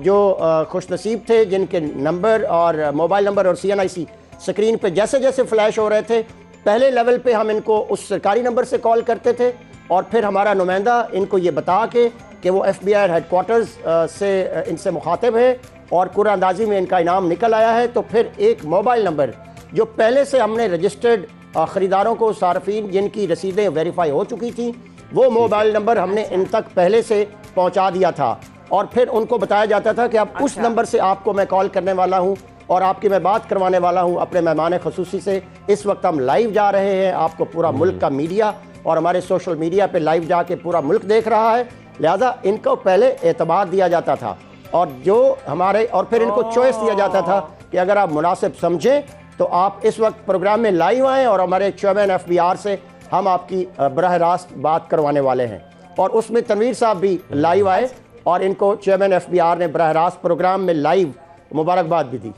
जो खुशनसीब थे जिनके नंबर और मोबाइल नंबर और CNIC स्क्रीन पे जैसे जैसे फ्लैश हो रहे थे, पहले लेवल पे हम इनको उस सरकारी नंबर से कॉल करते थे, और फिर हमारा नुमाइंदा इनको ये बता के कि वो FBI हेडक्वार्टर्स से इनसे मुखातिब है और कुरानंदाज़ी में इनका इनाम निकल आया है, तो फिर एक मोबाइल नंबर जो पहले से हमने रजिस्टर्ड ख़रीदारों को, सार्फिन जिनकी रसीदें वेरीफाई हो चुकी थी, वो मोबाइल नंबर हमने इन तक पहले से पहुंचा दिया था, और फिर उनको बताया जाता था कि अब उस नंबर से आपको मैं कॉल करने वाला हूं और आपकी मैं बात करवाने वाला हूं अपने मेहमान ख़ुसूसी से। इस वक्त हम लाइव जा रहे हैं, आपको पूरा मुल्क का मीडिया और हमारे सोशल मीडिया पे लाइव जाके पूरा मुल्क देख रहा है, लिहाजा इनको पहले एतबार दिया जाता था, और जो हमारे और फिर इनको चॉइस दिया जाता था कि अगर आप मुनासिब समझें तो आप इस वक्त प्रोग्राम में लाइव आएँ, और हमारे चेयरमैन FBR से हम आपकी बराह रास्त बात करवाने वाले हैं। और उसमें तनवीर साहब भी लाइव आए और इनको चेयरमैन FBR ने बराह रास्त प्रोग्राम में लाइव मुबारकबाद भी दी।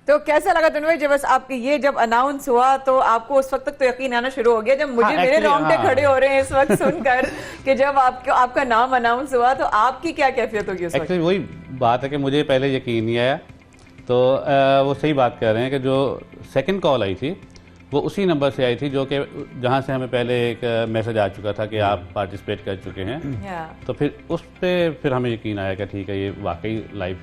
तो कैसा लगा तनवीर जब बस आपके ये जब अनाउंस हुआ, तो आपको उस वक्त तक तो यकीन आना शुरू हो गया? जब मुझे मेरे रोंगटे खड़े हो रहे हैं इस वक्त सुनकर कि जब आपका नाम अनाउंस हुआ, तो आपकी क्या कैफियत होगी उस वक्त? एक्चुअली वही बात है कि मुझे पहले यकीन नहीं आया, तो वो सही बात कह रहे हैं कि जो सेकंड कॉल आई थी वो उसी नंबर से आई थी जो कि जहाँ से हमें पहले एक मैसेज आ चुका था कि आप पार्टिसिपेट कर चुके हैं, तो फिर उस पर फिर हमें यकीन आया कि ठीक है ये वाकई लाइव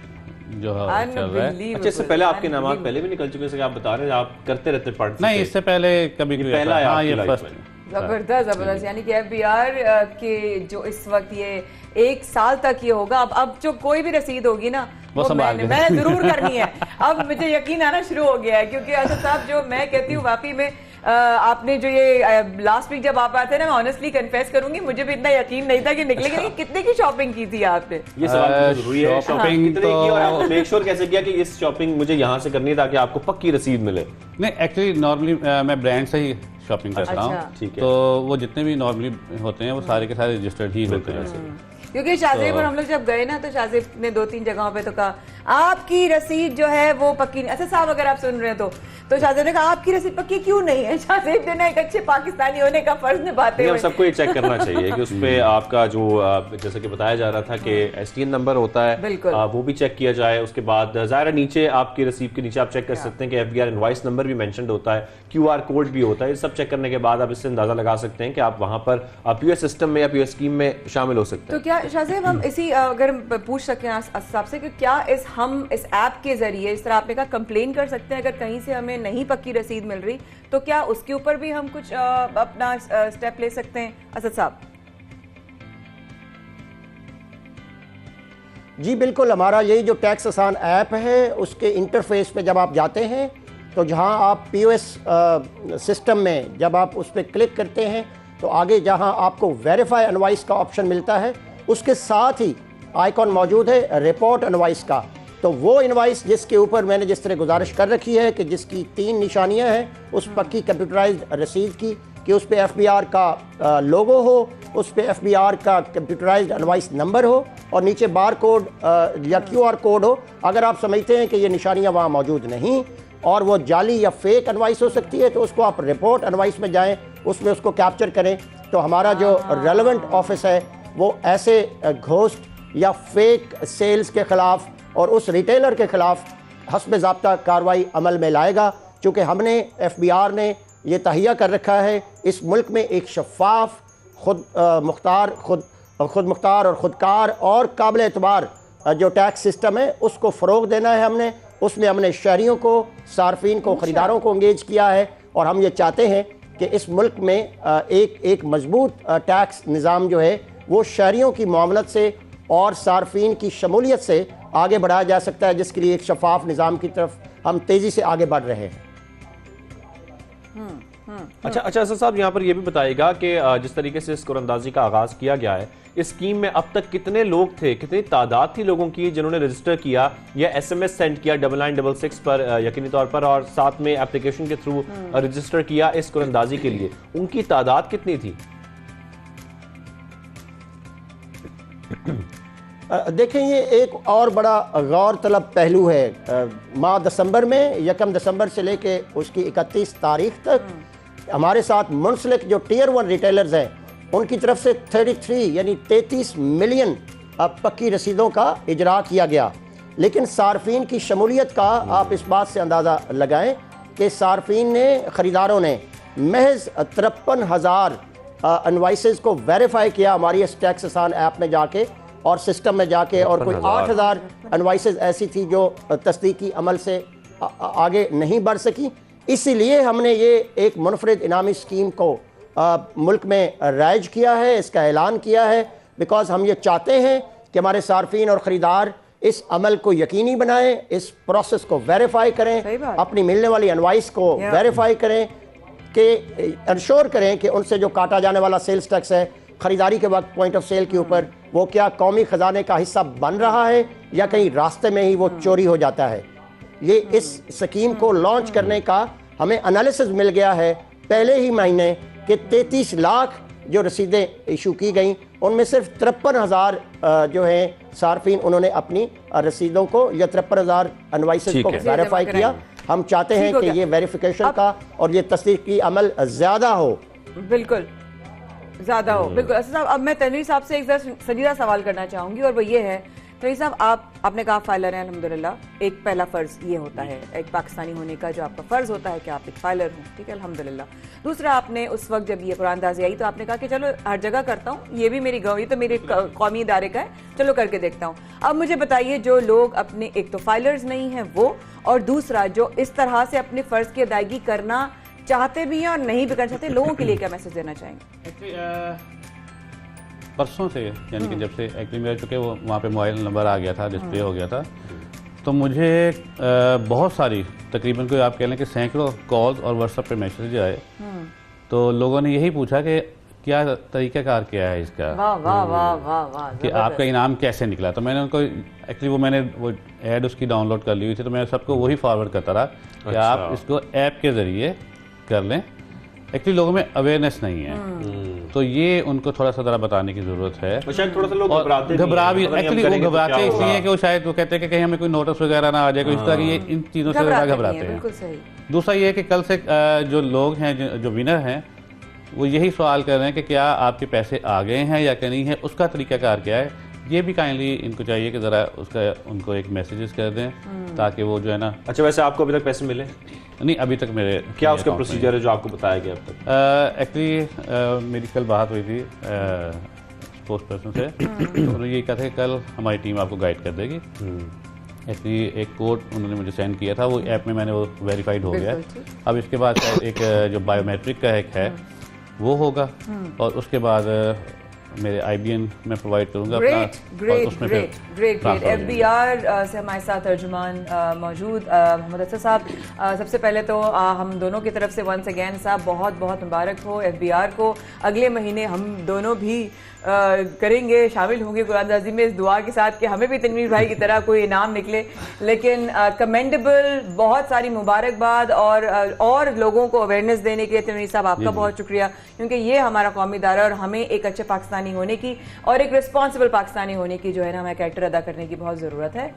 जो है चल रहा है। अच्छा, इससे पहले आपके नाम पहले भी निकल चुके हैं, आप बता रहे हैं आप करते रहते पार्टिसिपेट? नहीं, इससे पहले कभी भी पहला है हाँ, ये फर्स्ट। जबरदस्त। यानी कि FBR के जो इस वक्त ये 1 साल तक ये होगा, अब जो कोई भी रसीद होगी ना वो मैंने जरूर करनी है। अब मुझे यकीन आना शुरू हो गया है, क्योंकि असद साहब जो मैं कहती हूँ वाकई में आपने जो ये लास्ट वीक जब आप आए थे ना, मैं ऑनेस्टली कन्फेस करूंगी मुझे भी इतना यकीन नहीं था कि निकलेगी। लेकिन कितने की शॉपिंग की थी आपने? ये सवाल जरूरी है। शॉपिंग कितने की और आपने मेक श्योर कैसे किया कि इस शॉपिंग मुझे यहाँ से करनी है ताकि आपको पक्की रसीद मिले? नहीं, एक्चुअली नॉर्मली मैं ब्रांड से ही शॉपिंग करता हूँ, ठीक है। तो वो जितने भी नॉर्मली होते हैं वो सारे के सारे रजिस्टर्ड ही होते हैं। क्योंकि शाहजेब पर हम लोग जब गए ना, तो शाहजेब ने 2-3 जगहों पे तो कहा आपकी रसीद जो है वो पक्की नहीं। अच्छा साहब, अगर आप सुन रहे हैं तो शाहजेब ने कहा आपकी रसीद पक्की क्यों नहीं है? शाहजेब जो ना एक अच्छे पाकिस्तानी होने का फर्ज निभाते हुए सबको ये चेक करना चाहिए कि उसपे आपका जो जैसे कि बताया जा रहा था कि STN नंबर होता है, वो भी चेक किया जाए। उसके बाद ज़ाहिर नीचे आपकी रसीद के नीचे आप चेक कर सकते हैं कि FBR इनवॉइस नंबर भी मेंशन्ड होता है, QR कोड भी होता है। ये सब चेक करने के बाद आप इससे अंदाजा लगा सकते हैं कि आप वहाँ पर POS सिस्टम में या POS स्कीम में शामिल हो सकते हैं। तो क्या शाहजेब हम इसी अगर पूछ सकें आपसे कि क्या हम इस ऐप के जरिए, इस तरह आपने कहा, कंप्लेन कर सकते हैं अगर कहीं से हमें नहीं पक्की रसीद मिल रही, तो क्या उसके ऊपर भी हम कुछ अपना स्टेप ले सकते हैं असद साहब? जी बिल्कुल, हमारा यही जो टैक्स आसान ऐप है उसके इंटरफेस पे जब आप जाते हैं तो जहां आप POS सिस्टम में जब आप उस पर क्लिक करते हैं तो आगे जहां आपको वेरीफाई इनवॉइस का ऑप्शन मिलता है, उसके साथ ही आइकॉन मौजूद है रिपोर्ट इनवॉइस का। तो वो इनवॉइस जिसके ऊपर मैंने जिस तरह गुजारिश कर रखी है कि जिसकी 3 निशानियां हैं उस पक्की कंप्यूटराइज्ड रसीद की, कि उस पर FBR का लोगो हो, उस पर FBR का कंप्यूटराइज्ड इनवॉइस नंबर हो और नीचे बार कोड या QR कोड हो। अगर आप समझते हैं कि ये निशानियां वहाँ मौजूद नहीं और वो जाली या फेक इनवॉइस हो सकती है, तो उसको आप रिपोर्ट इनवॉइस में जाएँ, उसमें उसको कैप्चर करें। तो हमारा जो रेलेवेंट ऑफिस है वो ऐसे घोस्ट या फेक सेल्स के ख़िलाफ़ और उस रिटेलर के ख़िलाफ़ हस्ब ज़ाब्ता कार्रवाई अमल में लाएगा, चूँकि हमने FBI ने ये तहैया कर रखा है इस मुल्क में एक शफाफ, खुद मुख्तार और ख़ुदकार और काबिल एतबार जो टैक्स सिस्टम है उसको फ़रोग़ देना है। हमने उसमें हमने शहरियों को, सार्फिन को, ख़रीदारों को इंगेज किया है और हम ये चाहते हैं कि इस मुल्क में एक मजबूत टैक्स निज़ाम जो है वो शहरियों की मामलत से और सार्फिन की शमूलियत से आगे बढ़ाया जा सकता है, जिसके लिए एक शफाफ निज़ाम की तरफ हम तेज़ी से आगे बढ़ रहे हैं। अच्छा असद साहब, यहाँ पर यह भी बताइएगा कि जिस तरीके से इस कुरअंदाजी का आगाज़ किया गया है, इस स्कीम में अब तक कितने लोग थे, कितनी तादाद थी लोगों की जिन्होंने रजिस्टर किया या SMS सेंड किया 9966 पर यकीनी तौर पर, और साथ में एप्लीकेशन के थ्रू रजिस्टर किया इस कुरअंदाजी के लिए, उनकी तादाद कितनी थी? देखें, ये एक और बड़ा गौर तलब पहलू है। माह दिसंबर में 1 दिसंबर से लेके उसकी 31 तारीख तक हमारे साथ मुंसलिक जो टियर 1 रिटेलर्स हैं उनकी तरफ से 33 यानी 33 मिलियन पक्की रसीदों का इजरा किया गया। लेकिन सार्फिन की शमूलियत का आप इस बात से अंदाज़ा लगाएं कि सार्फिन ने, ख़रीदारों ने महज 53,000 इनवॉइसेस को वेरीफाई किया हमारी इस टैक्स आसान ऐप में जाके और सिस्टम में जाके, और कोई 8,000 इनवॉइसेस ऐसी थी जो तस्दीकी अमल से आगे नहीं बढ़ सकी। इसीलिए हमने ये एक मुनफरिद इनामी स्कीम को मुल्क में राइज किया है, इसका ऐलान किया है, बिकॉज हम ये चाहते हैं कि हमारे सार्फिन और ख़रीदार इस अमल को यकीनी बनाएं, इस प्रोसेस को वेरीफाई करें, अपनी मिलने वाली इनवॉइस को वेरीफाई करें, कि इंश्योर करें कि उनसे जो काटा जाने वाला सेल्स टैक्स है ख़रीदारी के वक्त पॉइंट ऑफ सेल के ऊपर, वो क्या कौमी ख़जाने का हिस्सा बन रहा है या कहीं रास्ते में ही वो चोरी हो जाता है। ये इस स्कीम को लॉन्च करने का हमें एनालिसिस मिल गया है पहले ही महीने कि 33 लाख जो रसीदें इशू की गई, उनमें सिर्फ 53,000 जो हैं सार्फिन उन्होंने अपनी रसीदों को या 53,000 इनवॉइसेस को वेरीफाई किया। हम चाहते हैं कि ये वेरिफिकेशन का और ये तस्दीक की अमल ज़्यादा हो, बिल्कुल ज़्यादा हो, बिल्कुल। असद साहब, अब मैं तनवीर साहब से एक संजीदा सवाल करना चाहूँगी और वो ये है, तनवीर साहब आपने कहा फाइलर हैं अल्हम्दुलिल्लाह, एक पहला फ़र्ज़ ये होता है एक पाकिस्तानी होने का, जो आपका फ़र्ज़ होता है कि आप एक फाइलर हों, ठीक है, अल्हम्दुलिल्लाह। दूसरा, आपने उस वक्त जब ये कुरानदाज़ी आई तो आपने कहा कि चलो हर जगह करता हूँ, ये भी मेरी ये तो मेरे कौमी इदारे का है, चलो करके देखता हूँ। अब मुझे बताइए, जो लोग अपने एक तो फाइलर्स नहीं हैं वो, और दूसरा जो इस तरह से अपने फ़र्ज़ की अदायगी करना चाहते भी हैं और नहीं भी करना चाहते, लोगों के लिए क्या मैसेज देना चाहेंगे? परसों से, यानी कि जब से एक्चुअली मेरा चूँकि वो वहाँ पे मोबाइल नंबर आ गया था, डिस्प्ले हो गया था, तो मुझे बहुत सारी, तकरीबन कोई आप कह लें कि सैकड़ों कॉल्स और व्हाट्सएप पे मैसेज आए। तो लोगों ने यही पूछा कि क्या तरीक़ाकार क्या है इसका, वाह वाह वाह वाह वाह, कि आपका इनाम कैसे निकला। तो मैंने उनको एक्चुअली मैंने वो ऐड उसकी डाउनलोड कर ली हुई थी, तो मैं सबको वही फॉरवर्ड करता रहा कि आप इसको ऐप के ज़रिए कर लें। एक्चुअली लोगों में अवेयरनेस नहीं है, तो ये उनको थोड़ा सा ज़रा बताने की ज़रूरत है। शायद थोड़ा सा लोग घबरा भी, एक्चुअली वो घबराते इसलिए कि वो शायद वो कहते हैं कि कहीं हमें कोई नोटिस वगैरह ना आ जाए, कोई इस तरह की, ये इन चीज़ों से घबराते हैं। दूसरा ये है कि कल से जो लोग हैं, जो विनर हैं, वो यही सवाल कर रहे हैं कि क्या आपके पैसे आ गए हैं या कि नहीं है, उसका तरीक़ाकार क्या है। ये भी काइंडली इनको चाहिए कि ज़रा उसका उनको एक मैसेजेस कर दें, ताकि वो जो है ना। अच्छा, वैसे आपको अभी तक पैसे मिले? नहीं, अभी तक मेरे क्या उसका प्रोसीजर है जो आपको बताया गया अब तक? एक्चुअली मेरी कल बात हुई थी स्पोर्ट्स पर्सन से, तो उन्होंने ये कहा था कि कल हमारी टीम आपको गाइड कर देगी। एक्चुअली एक कोड उन्होंने मुझे सेंड किया था, वो ऐप में मैंने वो वेरीफाइड हो गया। अब इसके बाद एक जो बायोमेट्रिक का एक है वो होगा, और उसके बाद मेरे IBN में प्रोवाइड करूंगा ग्रेट। FBR से हमारे साथ तर्जुमान मौजूद मोहम्मद असद साहब। सबसे पहले तो हम दोनों की तरफ से वंस अगेन साहब बहुत बहुत मुबारक हो FBR को। अगले महीने हम दोनों भी करेंगे, शामिल होंगे कुरानदाजी में, इस दुआ के साथ कि हमें भी तनवीर भाई की तरह कोई इनाम निकले। लेकिन कमेंडेबल, बहुत सारी मुबारकबाद, और लोगों को अवेयरनेस देने के लिए तनवीर साहब आपका बहुत शुक्रिया, क्योंकि ये हमारा कौमी इदारा है और हमें एक अच्छे पाकिस्तानी होने की और एक रिस्पॉन्सिबल पाकिस्तानी होने की जो है ना हमें कैरेक्टर अदा करने की बहुत ज़रूरत है।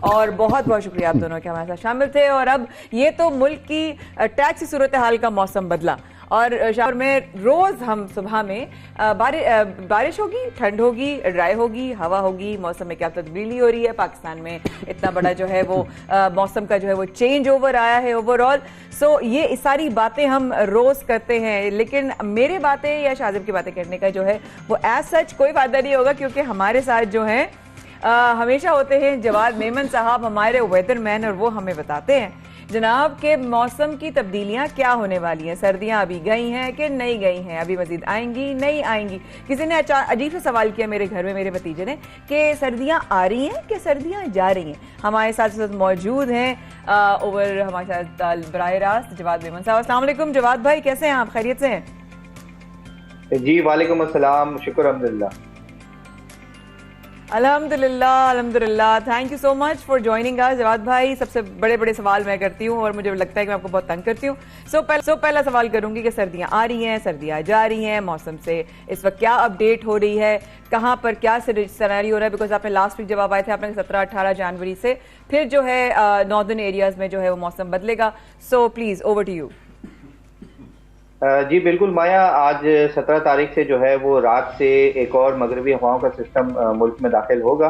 और बहुत बहुत शुक्रिया आप दोनों के हमारे साथ शामिल थे। और अब ये तो मुल्क की टैक्स की सूरत हाल का मौसम बदला और शाम में रोज हम सुबह में बारिश होगी, ठंड होगी, ड्राई होगी, हवा होगी, मौसम में क्या तब्दीली हो रही है। पाकिस्तान में इतना बड़ा जो है वो मौसम का जो है वो चेंज ओवर आया है ओवरऑल। सो ये सारी बातें हम रोज करते हैं, लेकिन मेरे बातें या शाजिब की बातें करने का जो है वो एज सच कोई फायदा नहीं होगा, क्योंकि हमारे साथ जो है हमेशा होते हैं जवाद मेमन साहब, हमारे वेदरमैन, और वो हमें बताते हैं जनाब के मौसम की तब्दीलियां क्या होने वाली हैं। सर्दियां अभी गई हैं कि नहीं गई हैं, अभी मजीद आएंगी नहीं आएंगी। किसी ने अजीब सा सवाल किया मेरे घर में, मेरे भतीजे ने, कि सर्दियां आ रही हैं कि सर्दियां जा रही हैं। हमारे साथ मौजूद हैं ओवर हमारे साथ बराह रास्त जवाद मेमन साहब। अस्सलाम वालेकुम जवाद भाई, कैसे हैं आप? खैरियत से हैं? जी वालेकुम अस्सलाम, शुक्र अल्हम्दुलिल्लाह। अल्हम्दुलिल्लाह अल्हम्दुलिल्लाह, thank you so much for joining us Jawad भाई। सबसे बड़े बड़े सवाल मैं करती हूँ और मुझे लगता है कि मैं आपको बहुत तंग करती हूँ। पहला सवाल करूंगी कि सर्दियाँ आ रही हैं, सर्दियाँ जा रही हैं, मौसम से इस वक्त क्या अपडेट हो रही है, कहाँ पर क्या सिनेरियो हो रहा है? बिकॉज आपने लास्ट वीक जवाब आए थे, आपने 17-18 जनवरी से फिर जो है नॉर्दर्न एरियाज में जो है वो मौसम बदलेगा। So please over to you. जी बिल्कुल माया, आज 17 तारीख से जो है वो रात से एक और मगरबी हवाओं का सिस्टम मुल्क में दाखिल होगा,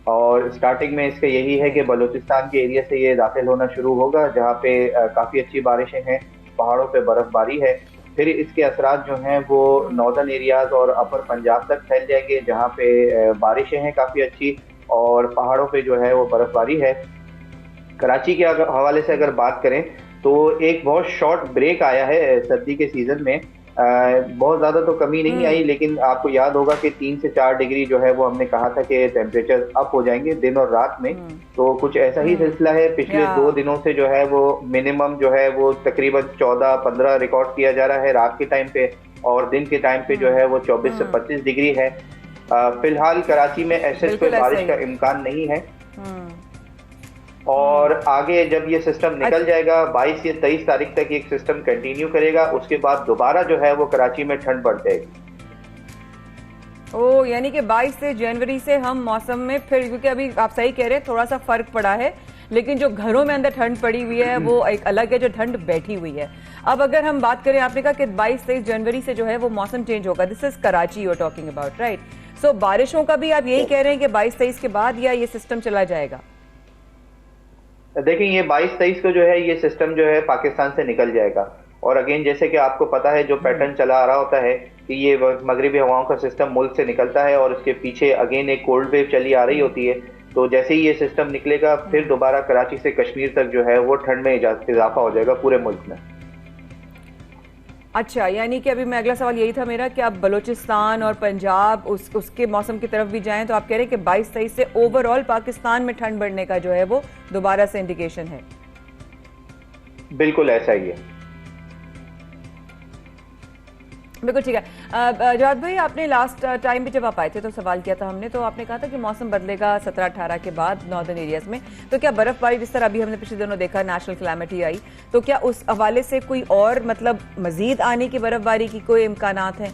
और स्टार्टिंग में इसका यही है कि बलूचिस्तान के एरिया से ये दाखिल होना शुरू होगा, जहाँ पे काफ़ी अच्छी बारिशें हैं, पहाड़ों पे बर्फबारी है। फिर इसके असरात जो हैं वो नॉर्दर्न एरियाज और अपर पंजाब तक फैल जाएंगे, जहाँ पे बारिशें हैं काफ़ी अच्छी और पहाड़ों पे जो है वो बर्फबारी है। कराची के हवाले से अगर बात करें तो एक बहुत शॉर्ट ब्रेक आया है सर्दी के सीजन में। बहुत ज़्यादा तो कमी नहीं आई, लेकिन आपको याद होगा कि 3 से 4 डिग्री जो है वो हमने कहा था कि टेम्परेचर अप हो जाएंगे दिन और रात में। तो कुछ ऐसा ही सिलसिला है। पिछले 2 दिनों से जो है वो मिनिमम जो है वो तकरीबन 14-15 रिकॉर्ड किया जा रहा है रात के टाइम पे, और दिन के टाइम पे जो है वो 24 से 25 डिग्री है। फिलहाल कराची में ऐसे कोई बारिश का इम्कान नहीं है, और आगे जब ये सिस्टम निकल जाएगा 22 या 23 तारीख तक ये सिस्टम कंटिन्यू करेगा, उसके बाद दोबारा जो है वो कराची में ठंड बढ़ जाएगी। ओ, यानी कि 22 से जनवरी से हम मौसम में फिर, क्योंकि अभी आप सही कह रहे हैं थोड़ा सा फर्क पड़ा है, लेकिन जो घरों में अंदर ठंड पड़ी हुई है वो एक अलग है, जो ठंड बैठी हुई है। अब अगर हम बात करें, आपने कहा कि 22-23 जनवरी से जो है वो मौसम चेंज होगा। This is Karachi you are talking about, right? So बारिशों का भी आप यही कह रहे हैं कि 22-23 के बाद या ये सिस्टम चला जाएगा? देखिए, ये 22-23 को जो है ये सिस्टम जो है पाकिस्तान से निकल जाएगा, और अगेन जैसे कि आपको पता है जो पैटर्न चला आ रहा होता है कि ये मगरिबी हवाओं का सिस्टम मुल्क से निकलता है और उसके पीछे अगेन एक कोल्ड वेव चली आ रही होती है। तो जैसे ही ये सिस्टम निकलेगा फिर दोबारा कराची से कश्मीर तक जो है वो ठंड में इजाफा हो जाएगा पूरे मुल्क में। अच्छा, यानी कि अभी मैं अगला सवाल यही था मेरा कि आप बलूचिस्तान और पंजाब उसके मौसम की तरफ भी जाएं, तो आप कह रहे हैं कि 22-23 से ओवरऑल पाकिस्तान में ठंड बढ़ने का जो है वो दोबारा से इंडिकेशन है? बिल्कुल ऐसा ही है। बिल्कुल ठीक है। जवाद भाई, आपने लास्ट टाइम भी जब आप आए थे तो सवाल किया था हमने, तो आपने कहा था कि मौसम बदलेगा 17-18 के बाद नॉर्दर्न एरियाज में। तो क्या बर्फबारी जिस तरह अभी हमने पिछले दिनों देखा नेशनल कैलामिटी आई, तो क्या उस हवाले से कोई और मतलब मजीद आने की बर्फबारी की कोई इम्कानात हैं?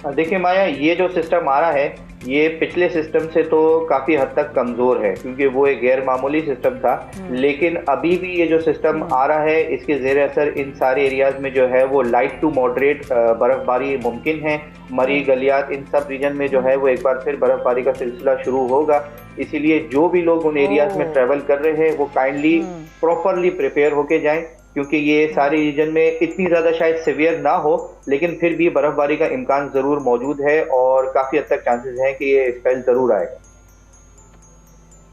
देखिए माया, ये जो सिस्टम आ रहा है ये पिछले सिस्टम से तो काफी हद तक कमजोर है, क्योंकि वो एक गैर मामूली सिस्टम था। लेकिन अभी भी ये जो सिस्टम आ रहा है इसके जेर असर इन सारे एरियाज में जो है वो लाइट टू मॉडरेट बर्फबारी मुमकिन है। मरी, गलियात, इन सब रीजन में जो है वो एक बार फिर बर्फबारी का सिलसिला शुरू होगा। इसीलिए जो भी लोग उन एरियाज में ट्रेवल कर रहे हैं वो काइंडली प्रॉपरली प्रिपेयर होके जाएं, क्योंकि ये सारे रीजन में इतनी ज़्यादा शायद सिवियर ना हो, लेकिन फिर भी बर्फबारी का इम्कान ज़रूर मौजूद है और काफ़ी हद तक चांसेस हैं कि ये स्पेल ज़रूर आएगा।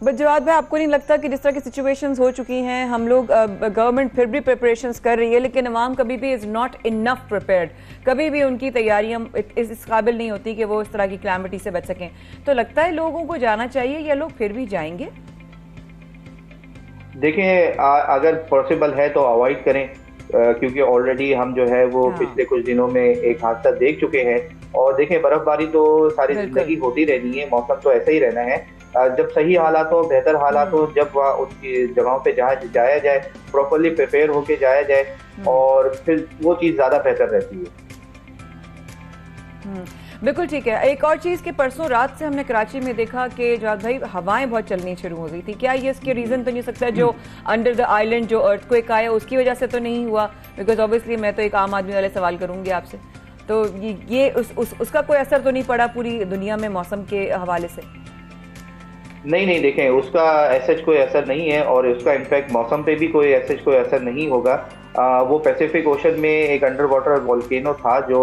बट जवाद भाई, आपको नहीं लगता कि जिस तरह की सिचुएशंस हो चुकी हैं, हम लोग गवर्नमेंट फिर भी प्रिपरेशंस कर रही है, लेकिन अवाम कभी भी इज़ नॉट इनफ प्रिपेयर्ड, कभी भी उनकी तैयारियां इस काबिल नहीं होती कि वो इस तरह की क्लैमिटी से बच सकें? तो लगता है लोगों को जाना चाहिए या लोग फिर भी जाएंगे? देखिए, अगर पॉसिबल है तो अवॉइड करें, क्योंकि ऑलरेडी हम जो है वो पिछले कुछ दिनों में एक हादसा देख चुके हैं। और देखें, बर्फबारी तो सारी जिंदगी होती रहनी है, मौसम तो ऐसा ही रहना है। जब सही हालात हो, बेहतर हालात हो, जब वहाँ उसकी जगहों पे जहाँ जाया जाए, प्रॉपरली प्रिपेयर होके जाया जाए, और फिर वो चीज़ ज़्यादा बेहतर रहती है। बिल्कुल ठीक है। एक और चीज़ कि परसों रात से हमने कराची में देखा कि जवाद भाई हवाएं बहुत चलनी शुरू हो गई थी। क्या ये इसके रीज़न तो नहीं सकता जो अंडर द आइलैंड जो अर्थक्वेक आया उसकी वजह से तो नहीं हुआ? बिकॉज ऑब्वियसली मैं तो एक आम आदमी वाले सवाल करूंगी आपसे, तो ये उसका कोई असर तो नहीं पड़ा पूरी दुनिया में मौसम के हवाले से? नहीं देखें, उसका ऐसा कोई असर नहीं है और उसका इनफैक्ट मौसम पे भी कोई ऐसा कोई असर नहीं होगा। वो पैसिफिक ओशन में एक अंडर वाटर वॉल्केनो था जो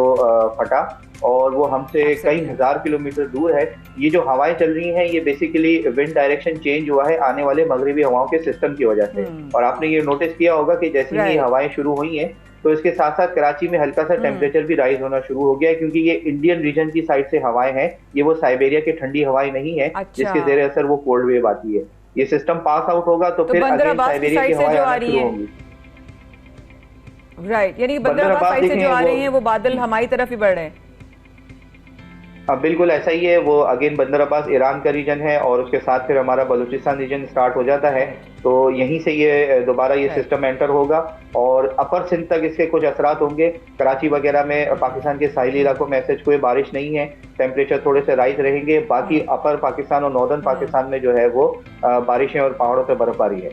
फटा और वो हमसे कई हजार किलोमीटर दूर है। ये जो हवाएं चल रही हैं ये बेसिकली विंड डायरेक्शन चेंज हुआ है आने वाले मगरिबी हवाओं के सिस्टम की वजह से। और आपने ये नोटिस किया होगा कि जैसे ही हवाएं शुरू हुई हैं तो इसके साथ साथ कराची में हल्का सा टेम्परेचर भी राइज होना शुरू हो गया है, क्योंकि ये इंडियन रीजन की साइड से हवाएं हैं, ये वो साइबेरिया की ठंडी हवाएं नहीं है जिसके जेर असर वो कोल्ड वेव आती है। ये सिस्टम पास आउट होगा तो फिर साइबेरिया की हवाएं आना शुरू होंगी। राइट, यानी बंदराबाद साइड से जो आ रही हैं वो बादल हमारी तरफ ही बढ़ रहे हैं। बिल्कुल ऐसा ही है। वो अगेन बंदराबाद ईरान का रीजन है और उसके साथ फिर हमारा बलूचिस्तान रीजन स्टार्ट हो जाता है, तो यहीं से ये दोबारा ये सिस्टम एंटर होगा और अपर सिंध तक इसके कुछ असरात होंगे। कराची वगैरह में पाकिस्तान के साहिली इलाकों में ऐसे कोई बारिश नहीं है, टेम्परेचर थोड़े से राइज रहेंगे। बाकी अपर पाकिस्तान और नॉर्दर्न पाकिस्तान में जो है वो बारिशें और पहाड़ों पर बर्फबारी है।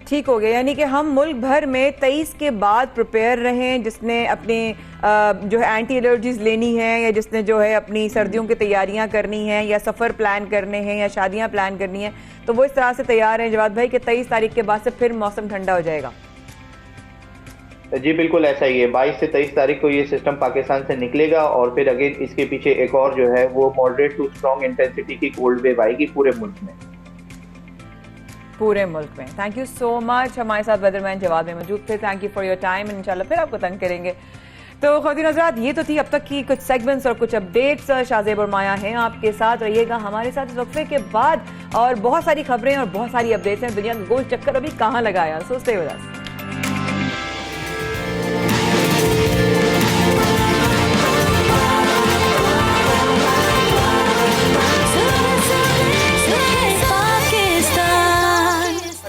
ठीक हो गया, यानी कि हम मुल्क भर में 23 के बाद प्रिपेयर रहें, जिसने अपने जो है एंटी एलर्जीज लेनी है या जिसने जो है अपनी सर्दियों की तैयारियां करनी है या सफ़र प्लान करने हैं या शादियां प्लान करनी है, तो वो इस तरह से तैयार हैं जवाद भाई कि 23 तारीख के बाद से फिर मौसम ठंडा हो जाएगा। जी बिल्कुल ऐसा ही है। 22 से 23 तारीख को ये सिस्टम पाकिस्तान से निकलेगा और फिर अगेन इसके पीछे एक और जो है वो मॉडरेट टू स्ट्रॉन्ग इंटेंसिटी की कोल्ड वेव आएगी पूरे मुल्क में। Thank you so much. हमारे साथ वेदरमैन जवाद में मौजूद थे। Thank you for your time. इंशाल्लाह फिर आपको तंग करेंगे। तो ख़वातीन हज़रात, ये तो थी अब तक की कुछ सेगमेंट्स और कुछ अपडेट्स। शाहजेब और माया हैं आपके साथ, रहिएगा हमारे साथ इस वक्फे के बाद और बहुत सारी खबरें और बहुत सारी अपडेट्स हैं। दुनिया का गोल चक्कर अभी कहाँ लगाया, सो स्टे विद अस।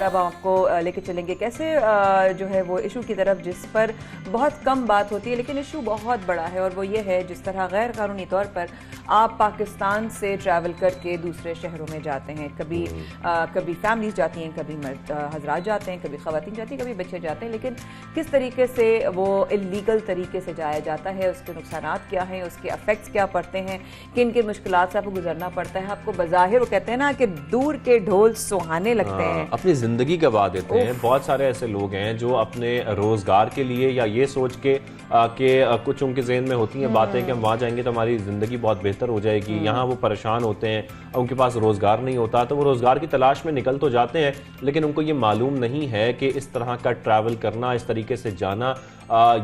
अब आपको लेके चलेंगे कैसे जो है वो इशू की तरफ जिस पर बहुत कम बात होती है लेकिन इशू बहुत बड़ा है, और वो ये है जिस तरह गैर कानूनी तौर पर आप पाकिस्तान से ट्रैवल करके दूसरे शहरों में जाते हैं। कभी फैमिलीज जाती हैं, कभी मर्द हजरात जाते हैं, कभी ख़वातीन जाती हैं, कभी बच्चे जाते हैं, लेकिन किस तरीके से वो इलीगल तरीके से जाया जाता है, उसके नुकसानात क्या हैं, उसके अफेक्ट्स क्या पड़ते हैं, किन किन मुश्किलात से आपको गुजरना पड़ता है। आपको बज़ाहिर वो कहते हैं ना कि दूर के ढोल सुहाने लगते हैं, अपनी जिंदगी गवा देते हैं। बहुत सारे ऐसे लोग हैं जो अपने रोजगार के लिए या ये सोच के कुछ उनके ज़हन में होती हैं बातें कि हम वहाँ जाएंगे तो हमारी ज़िंदगी बहुत बेहतर हो जाएगी। यहाँ वो परेशान होते हैं, उनके पास रोज़गार नहीं होता, तो वो रोज़गार की तलाश में निकल तो जाते हैं, लेकिन उनको ये मालूम नहीं है कि इस तरह का ट्रैवल करना, इस तरीके से जाना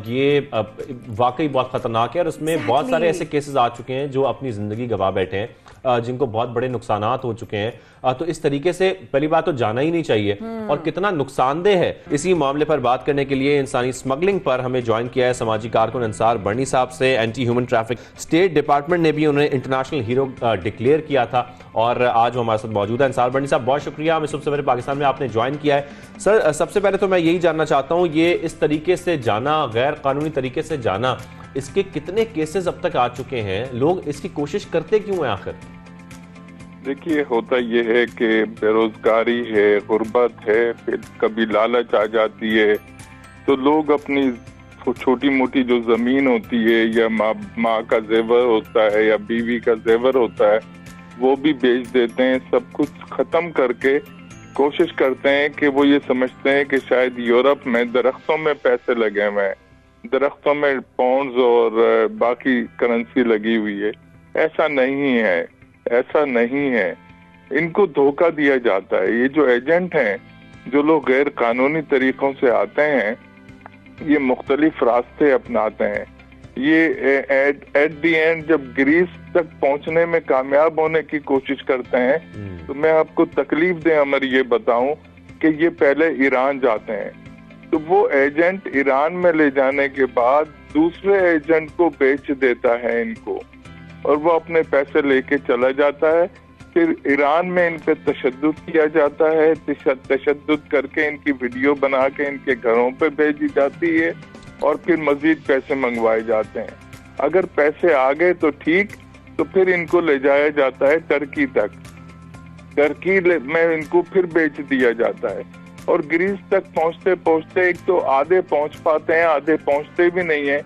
ये वाकई बहुत ख़तरनाक है। और उसमें बहुत सारे ऐसे केसेस आ चुके हैं जो अपनी ज़िंदगी गवा बैठे हैं, जिनको बहुत बड़े नुकसानात हो चुके हैं। तो इस तरीके से पहली बात तो जाना ही नहीं चाहिए और कितना नुकसानदेह है। इसी मामले पर बात करने के लिए इंसानी स्मगलिंग पर हमें ज्वाइन किया है समाजी कारकुन अंसार बर्नी साहब से। Anti human traffic state department ने भी उन्हें इंटरनेशनल हीरो डिक्लेयर किया था और आज वो हमारे साथ मौजूद है। अंसार बर्नी साहब, बहुत शुक्रिया हमें सबसे पहले पाकिस्तान में आपने ज्वाइन किया है। सर, सबसे पहले तो मैं यही जानना चाहता हूँ, ये इस तरीके से जाना, गैर कानूनी तरीके से जाना, इसके कितने केसेस अब तक आ चुके हैं? लोग इसकी कोशिश करते क्यों हैं आखिर? देखिए, होता ये है कि बेरोजगारी है, गुर्बत है, फिर कभी लालच आ जाती है, तो लोग अपनी छोटी मोटी जो जमीन होती है या माँ का जेवर होता है या बीवी का जेवर होता है वो भी बेच देते हैं। सब कुछ खत्म करके कोशिश करते हैं कि वो ये समझते हैं कि शायद यूरोप में दरख्तों में पैसे लगे हुए हैं, दरख्तों में पाउंड्स और बाकी करेंसी लगी हुई है। ऐसा नहीं है, ऐसा नहीं है। इनको धोखा दिया जाता है। ये जो एजेंट हैं, जो लोग गैर कानूनी तरीकों से आते हैं, ये मुख्तलिफ रास्ते अपनाते हैं। ये एट दी एंड जब ग्रीस तक पहुंचने में कामयाब होने की कोशिश करते हैं, तो मैं आपको तकलीफ दे अमर ये बताऊं कि ये पहले ईरान जाते हैं, तो वो एजेंट ईरान में ले जाने के बाद दूसरे एजेंट को बेच देता है इनको, और वो अपने पैसे लेके चला जाता है। फिर ईरान में इन पे तशद्दुद किया जाता है, तशद्दुद करके इनकी वीडियो बना के इनके घरों पे भेजी जाती है और फिर मजीद पैसे मंगवाए जाते हैं। अगर पैसे आ गए तो ठीक, तो फिर इनको ले जाया जाता है टर्की तक, टर्की में इनको फिर बेच दिया जाता है। और ग्रीस तक पहुंचते पहुंचते एक तो आधे पहुंच पाते हैं, आधे पहुंचते भी नहीं है,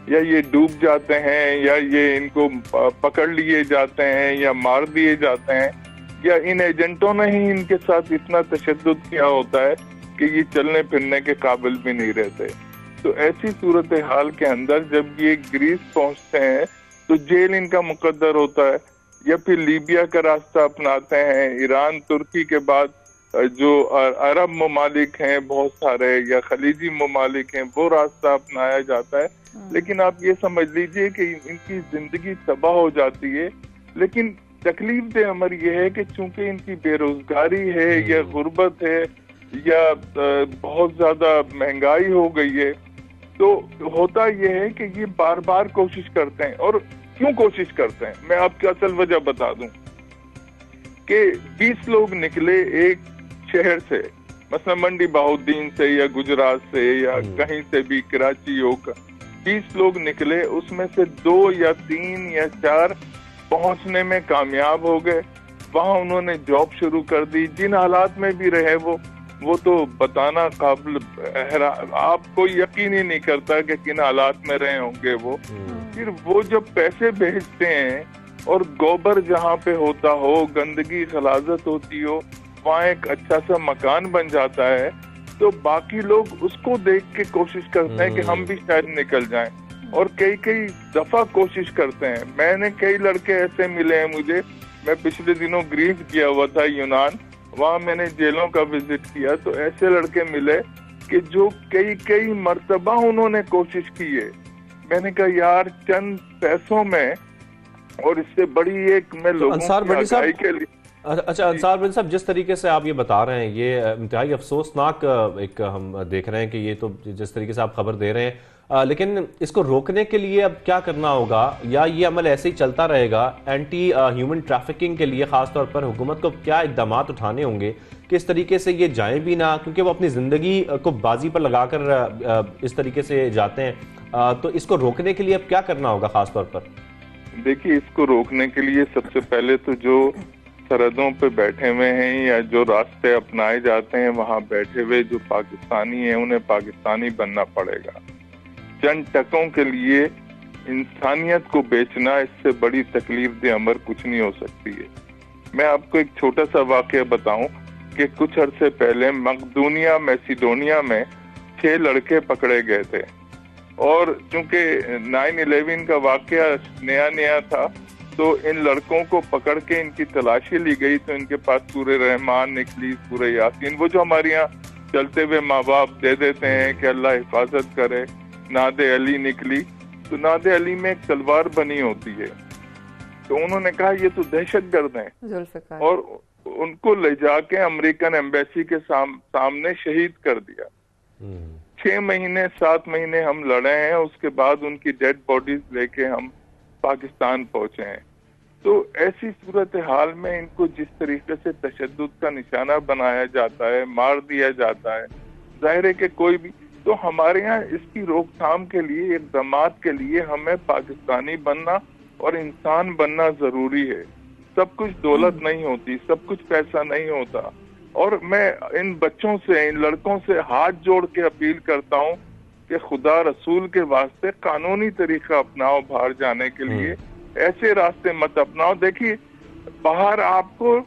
या ये डूब जाते हैं, या ये इनको पकड़ लिए जाते हैं, या मार दिए जाते हैं, या इन एजेंटों ने ही इनके साथ इतना तशद्दुद किया होता है कि ये चलने फिरने के काबिल भी नहीं रहते। तो ऐसी सूरत हाल के अंदर जब ये ग्रीस पहुंचते हैं तो जेल इनका मुकद्दर होता है, या फिर लीबिया का रास्ता अपनाते हैं। ईरान तुर्की के बाद जो अरब ममालिक हैं बहुत सारे, या खलीजी ममालिक हैं, वो रास्ता अपनाया जाता है। लेकिन आप ये समझ लीजिए कि इनकी जिंदगी तबाह हो जाती है। लेकिन तकलीफ दे अमर ये है कि चूंकि इनकी बेरोजगारी है, या गुर्बत है, या बहुत ज्यादा महंगाई हो गई है, तो होता यह है कि ये बार बार कोशिश करते हैं। और क्यों कोशिश करते हैं, मैं आपको असल वजह बता दूं कि 20 लोग निकले एक शहर से, मसला मंडी बहाउद्दीन से, या गुजरात से, या कहीं से भी, कराची होकर 20 लोग निकले, उसमें से 2 या 3 या 4 पहुंचने में कामयाब हो गए। वहां उन्होंने जॉब शुरू कर दी। जिन हालात में भी रहे वो तो बताना काबिल, आपको यकीन ही नहीं करता कि किन हालात में रहे होंगे वो। फिर वो जब पैसे भेजते हैं और गोबर जहाँ पे होता हो, गंदगी खलाजत होती हो, वहाँ एक अच्छा सा मकान बन जाता है, तो बाकी लोग उसको देख के कोशिश करते हैं कि हम भी शायद निकल जाएं। और कई दफा कोशिश करते हैं। मैंने कई लड़के ऐसे मिले हैं मुझे, मैं पिछले दिनों ग्रीस गया हुआ था, यूनान, वहाँ मैंने जेलों का विजिट किया, तो ऐसे लड़के मिले कि जो कई मर्तबा उन्होंने कोशिश की है। मैंने कहा यार चंद पैसों में, और इससे बड़ी एक मैं लोगों की आगाही के लिए। अच्छा अंसार बिन साहब, जिस तरीके से आप ये बता रहे हैं, ये इंतहाई अफसोसनाक एक हम देख रहे हैं कि ये तो जिस तरीके से आप खबर दे रहे हैं, लेकिन इसको रोकने के लिए अब क्या करना होगा, या ये अमल ऐसे ही चलता रहेगा? एंटी ह्यूमन ट्रैफिकिंग के लिए खासतौर पर हुकूमत को क्या इकदाम उठाने होंगे कि इस तरीके से ये जाएं भी ना, क्योंकि वो अपनी जिंदगी को बाजी पर लगाकर इस तरीके से जाते हैं। तो इसको रोकने के लिए अब क्या करना होगा खासतौर पर? देखिए, इसको रोकने के लिए सबसे पहले तो जो सरहदों पे बैठे हुए हैं, या जो रास्ते अपनाए जाते हैं वहाँ बैठे हुए जो पाकिस्तानी हैं, उन्हें पाकिस्तानी बनना पड़ेगा। चंद टकों के लिए इंसानियत को बेचना, इससे बड़ी तकलीफ दे अमर कुछ नहीं हो सकती है। मैं आपको एक छोटा सा वाकया बताऊं कि कुछ अरसे पहले मकदूनिया मैसिडोनिया में 6 लड़के पकड़े गए थे, और चूंकि 9/11 का वाकया नया था, तो इन लड़कों को पकड़ के इनकी तलाशी ली गई, तो इनके पास सूरे रहमान निकली, सूरे यासीन, वो जो हमारे यहाँ चलते हुए माँ बाप दे देते हैं कि अल्लाह हिफाजत करे, नादे अली निकली, तो नादे अली में एक तलवार बनी होती है। तो उन्होंने कहा ये तो दहशतगर्द हैं, और उनको ले जाके अमेरिकन एम्बेसी के सामने शहीद कर दिया। 6 महीने 7 महीने हम लड़े हैं, उसके बाद उनकी डेड बॉडीज लेके हम पाकिस्तान पहुंचे हैं। तो ऐसी सूरत हाल में इनको जिस तरीके से तशद्दुद का निशाना बनाया जाता है, मार दिया जाता है, जाहिर है कि कोई भी, तो हमारे यहाँ इसकी रोकथाम के लिए, इक़दामात के लिए हमें पाकिस्तानी बनना और इंसान बनना जरूरी है। सब कुछ दौलत नहीं होती, सब कुछ पैसा नहीं होता। और मैं इन बच्चों से, इन लड़कों से हाथ जोड़ के अपील करता हूँ कि खुदा रसूल के वास्ते कानूनी तरीका अपनाओ बाहर जाने के लिए, ऐसे रास्ते मत अपनाओ। देखिए, बाहर आपको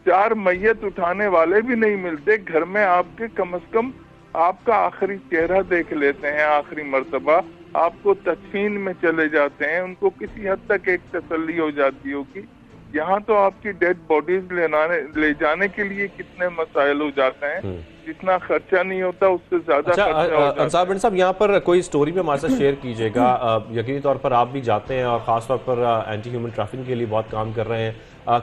4 मैयत उठाने वाले भी नहीं मिलते, घर में आपके कम से कम आपका आखिरी चेहरा देख लेते हैं, आखिरी मर्तबा आपको तदफीन में चले जाते हैं। उनको किसी हद तक एक तसल्ली हो जाती होगी। यहाँ तो आपकी डेड बॉडीज ले जाने के लिए कितने मसाइल हो जाते हैं, जितना खर्चा नहीं होता उससे ज्यादा खर्चा हो जाता है। अंसार बिन साहब, यहाँ पर कोई स्टोरी भी हमारे साथ शेयर कीजिएगा। यकीनी तौर पर आप भी जाते हैं और खासतौर पर एंटी ह्यूमन ट्रैफिकिंग के लिए बहुत काम कर रहे हैं।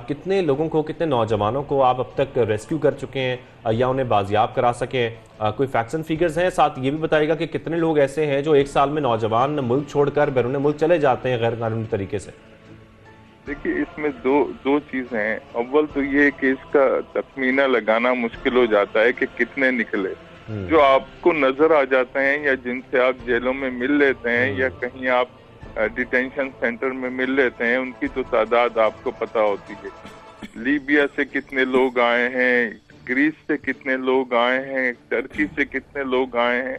कितने लोगों को, कितने नौजवानों को आप अब तक रेस्क्यू कर चुके हैं या उन्हें बाजियाब करा सके? कोई फैक्ट्स एंड फिगर्स हैं? साथ ये भी बताइएगा कि कितने लोग ऐसे हैं जो 1 साल में नौजवान मुल्क छोड़कर बैरून मुल्क चले जाते हैं गैर कानूनी तरीके से? देखिए, इसमें दो चीजें हैं। अव्वल तो ये कि इसका तखमीना लगाना मुश्किल हो जाता है कि कितने निकले। जो आपको नजर आ जाते हैं या जिनसे आप जेलों में मिल लेते हैं या कहीं आप डिटेंशन सेंटर में मिल लेते हैं, उनकी तो तादाद आपको पता होती है। लीबिया से कितने लोग आए हैं, ग्रीस से कितने लोग आए हैं, टर्की से कितने लोग आए हैं,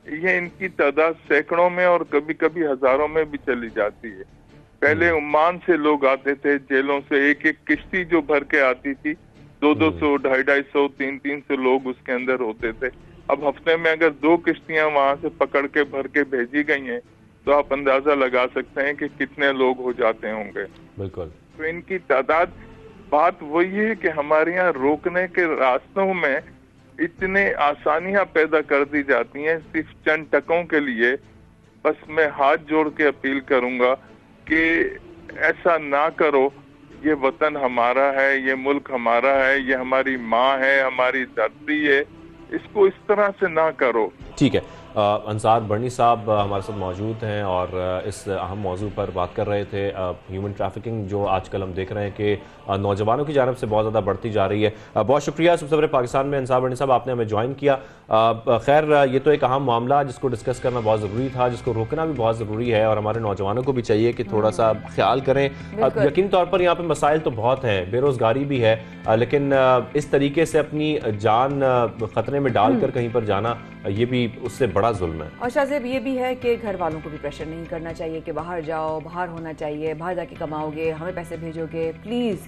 ये इनकी तादाद सैकड़ों में और कभी कभी हजारों में भी चली जाती है। पहले ओमान से लोग आते थे जेलों से, एक एक किश्ती जो भर के आती थी, 200, 250, 300 लोग उसके अंदर होते थे। अब हफ्ते में अगर 2 किश्तियां वहां से पकड़ के भर के भेजी गई हैं तो आप अंदाजा लगा सकते हैं कि कितने लोग हो जाते होंगे। बिल्कुल। तो इनकी तादाद, बात वही है कि हमारे यहाँ रोकने के रास्तों में इतने आसानियां पैदा कर दी जाती हैं सिर्फ चंद टकों के लिए। बस मैं हाथ जोड़ के अपील करूंगा कि ऐसा ना करो। ये वतन हमारा है, ये मुल्क हमारा है, ये हमारी माँ है, हमारी धरती है, इसको इस तरह से ना करो। ठीक है, अंसार बर्नी साहब हमारे साथ मौजूद हैं और इस अहम मौजू पर बात कर रहे थे। ह्यूमन ट्रैफिकिंग जो आजकल हम देख रहे हैं कि नौजवानों की जानब से बहुत ज़्यादा बढ़ती जा रही है। बहुत शुक्रिया सबसे पहले पाकिस्तान में अंसार बर्नी साहब, आपने हमें ज्वाइन किया। खैर, ये तो एक अहम मामला जिसको डिस्कस करना बहुत ज़रूरी था, जिसको रोकना भी बहुत ज़रूरी है और हमारे नौजवानों को भी चाहिए कि थोड़ा सा ख्याल करें। यकीनी तौर पर यहाँ पर मसाइल तो बहुत हैं, बेरोज़गारी भी है, लेकिन इस तरीके से अपनी जान ख़तरे में डालकर कहीं पर जाना, ये भी उससे बड़ा जुल्म है। और शाहजेब ये भी है कि घर वालों को भी प्रेशर नहीं करना चाहिए कि बाहर जाओ, बाहर होना चाहिए, बाहर जाके कमाओगे, हमें पैसे भेजोगे। प्लीज़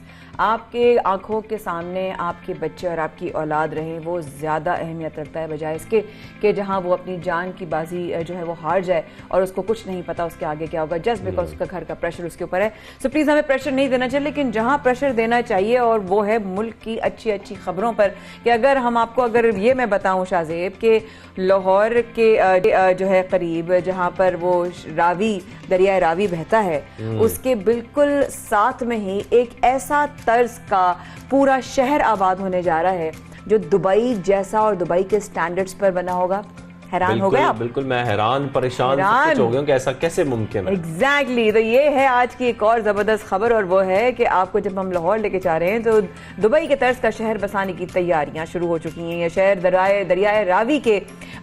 आपके आंखों के सामने आपके बच्चे और आपकी औलाद रहें, वो ज़्यादा अहमियत रखता है बजाय इसके कि जहाँ वो अपनी जान की बाजी जो है वो हार जाए और उसको कुछ नहीं पता उसके आगे क्या होगा, जस्ट बिकॉज उसका घर का प्रेशर उसके ऊपर है। सो प्लीज़ हमें प्रेशर नहीं देना चाहिए, लेकिन जहाँ प्रेशर देना चाहिए और वो है मुल्क की अच्छी अच्छी खबरों पर। कि अगर हम आपको, अगर ये मैं बताऊँ शाहजेब कि लाहौर के जो है करीब जहाँ पर वो रावी, दरिया रावी बहता है, उसके बिल्कुल साथ में ही एक ऐसा तर्ज का पूरा शहर आबाद होने जा रहा है जो दुबई जैसा और दुबई के स्टैंडर्ड्स पर बना होगा। हैरान हो गए आप? बिल्कुल, मैं हैरान परेशान हो गया कि ऐसा कैसे मुमकिन है। एग्जैक्टली। तो ये है आज की एक और जबरदस्त खबर, और वो है कि आपको जब हम लाहौर लेके जा रहे हैं तो दुबई के तर्ज का शहर बसाने की तैयारियां शुरू हो चुकी हैं। ये शहर दरिया रावी के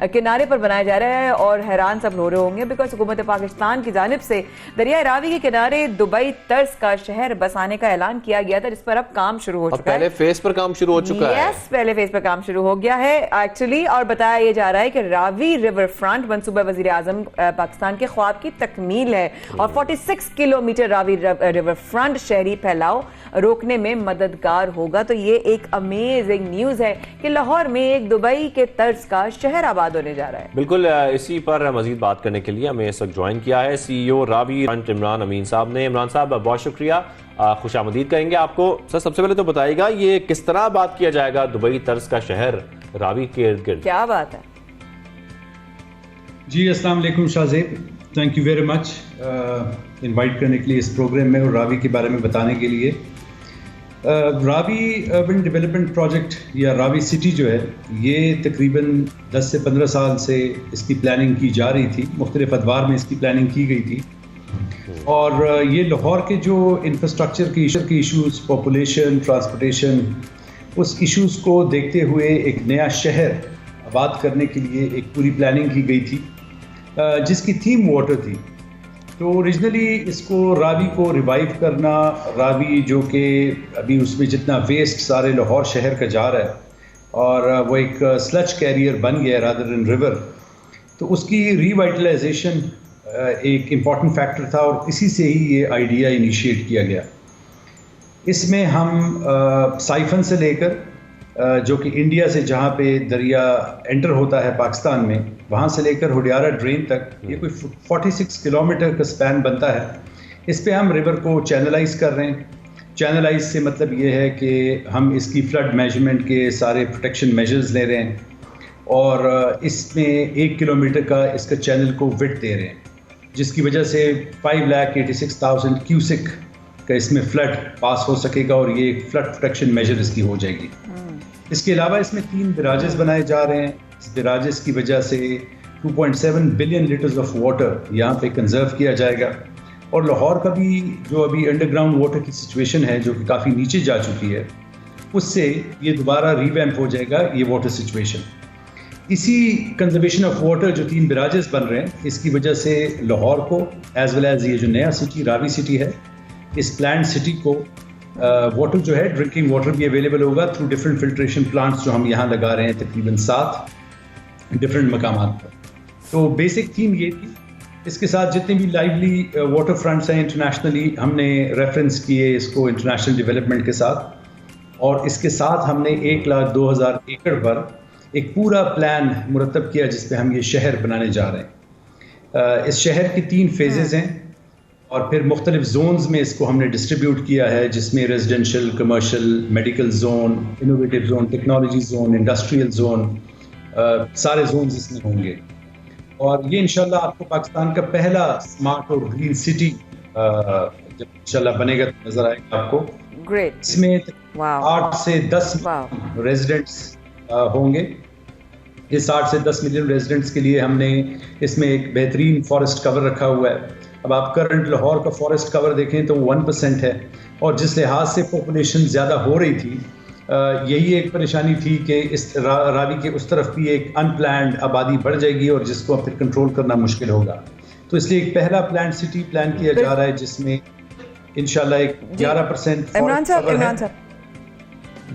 किनारे पर बनाया जा रहा है और हैरान सब हो रहे होंगे बिकॉज हुकूमत पाकिस्तान की जानिब से दरिया रावी के किनारे दुबई तर्ज का शहर बसाने का ऐलान किया गया था, जिस पर अब काम शुरू हो चुका है। पहले फेज पर काम शुरू हो चुका है। यस, पहले फेज पर काम शुरू हो गया है एक्चुअली। और बताया ये जा रहा है कि रावी रिवर फ्रंट मंसूबा वजीर आजम पाकिस्तान के ख्वाब की तकमील है और 46 किलोमीटर रावी रिवर फ्रंट शहरी फैलाव रोकने में मददगार होगा। तो ये एक अमेजिंग न्यूज है कि लाहौर में एक दुबई के तर्ज का शहर आबाद होने जा रहा है। बिल्कुल, इसी पर मजीद बात करने के लिए हमें इस वक्त ज्वाइन किया है CEO रावी फ्रंट इमरान अमीन साहब ने। इमरान साहब, बहुत शुक्रिया, खुशामदीद कहेंगे आपको। सर, सबसे पहले तो बताइएगा ये किस तरह बात किया जाएगा दुबई तर्ज का शहर रावी के इर्द गिर्द? क्या बात है जी। अस्सलाम वालेकुम Shahzeb, thank you very much invite करने के लिए इस प्रोग्राम में और रावी के बारे में बताने के लिए। रावी अर्बन डेवलपमेंट प्रोजेक्ट या रावी सिटी जो है, ये तकरीबन 10 से 15 साल से इसकी प्लानिंग की जा रही थी, मुख्तलिफ अदवार में इसकी प्लानिंग की गई थी। और ये लाहौर के जो इंफ्रास्ट्रक्चर के इशूज़, पॉपुलेशन, ट्रांसपोर्टेशन, उस इशूज़ को देखते हुए एक नया शहर आबाद करने के लिए एक पूरी प्लानिंग की गई थी जिसकी थीम वाटर थी। तो ओरिजिनली इसको रावी को रिवाइव करना, रावी जो कि अभी उसमें जितना वेस्ट सारे लाहौर शहर का जा रहा है और वो एक स्लच कैरियर बन गया रादर देन रिवर, तो उसकी रिवाइटलाइजेशन एक इम्पॉर्टेंट फैक्टर था और इसी से ही ये आइडिया इनिशिएट किया गया। इसमें हम साइफन से लेकर जो कि इंडिया से जहाँ पे दरिया एंटर होता है पाकिस्तान में, वहाँ से लेकर हुडियारा ड्रेन तक ये कोई 46 किलोमीटर का स्पैन बनता है। इस पे हम रिवर को चैनलाइज कर रहे हैं। चैनलाइज से मतलब ये है कि हम इसकी फ्लड मेजरमेंट के सारे प्रोटेक्शन मेजर्स ले रहे हैं और इसमें 1 किलोमीटर का इसका चैनल को विड्थ दे रहे हैं, जिसकी वजह से 5,86,000 क्यूसिक का इसमें फ्लड पास हो सकेगा और ये एक फ्लड प्रोटेक्शन मेजर इसकी हो जाएगी। इसके अलावा इसमें 3 बैराजेस बनाए जा रहे हैं। इस बैराजेस की वजह से 2.7 बिलियन लीटर्स ऑफ वाटर यहाँ पे कंजर्व किया जाएगा और लाहौर का भी जो अभी अंडरग्राउंड वाटर की सिचुएशन है जो कि काफ़ी नीचे जा चुकी है, उससे ये दोबारा रिवैम्प हो जाएगा ये वाटर सिचुएशन। इसी कंजर्वेशन ऑफ वाटर जो 3 बराजेस बन रहे हैं, इसकी वजह से लाहौर को एज वेल एज ये जो नया सिटी रावी सिटी है, इस प्लान सिटी को वाटर जो है ड्रिंकिंग वाटर भी अवेलेबल होगा थ्रू डिफरेंट फिल्ट्रेशन प्लांट्स जो हम यहाँ लगा रहे हैं तकरीबन 7 डिफरेंट मकामात पर। तो बेसिक थीम ये थी। इसके साथ जितने भी लाइवली वाटर फ्रंट्स हैं इंटरनेशनली, हमने रेफरेंस किए इसको इंटरनेशनल डेवलपमेंट के साथ, और इसके साथ हमने 1,02,000 एकड़ पर एक पूरा प्लान मुरतब किया जिस पे हम ये शहर बनाने जा रहे हैं। इस शहर की 3 फेजेज़ हैं और फिर मुख्तलिफ जोन्स में इसको हमने डिस्ट्रीब्यूट किया है, जिसमें residential, commercial, medical zone, innovative zone, technology zone, industrial zone, सारे जोन्स इसमें होंगे। और ये इंशाल्लाह आपको पाकिस्तान का पहला स्मार्ट और ग्रीन सिटी जब इंशाल्लाह बनेगा तो नजर आएगा आपको। ग्रेट। इसमें 8 से 10 रेजिडेंट्स होंगे। इस 8 से 10 मिलियन रेजिडेंट्स के लिए हमने इसमें एक बेहतरीन फॉरेस्ट कवर रखा हुआ है। अब आप करंट लाहौर का फॉरेस्ट कवर देखें तो 1% है, और जिस लिहाज से पॉपुलेशन ज़्यादा हो रही थी, यही एक परेशानी थी कि इस रावी के उस तरफ भी एक अनप्लान्ड आबादी बढ़ जाएगी और जिसको फिर कंट्रोल करना मुश्किल होगा। तो इसलिए एक पहला प्लान सिटी प्लान किया जा रहा है जिसमें इंशाल्लाह एक 11% इमरान साहब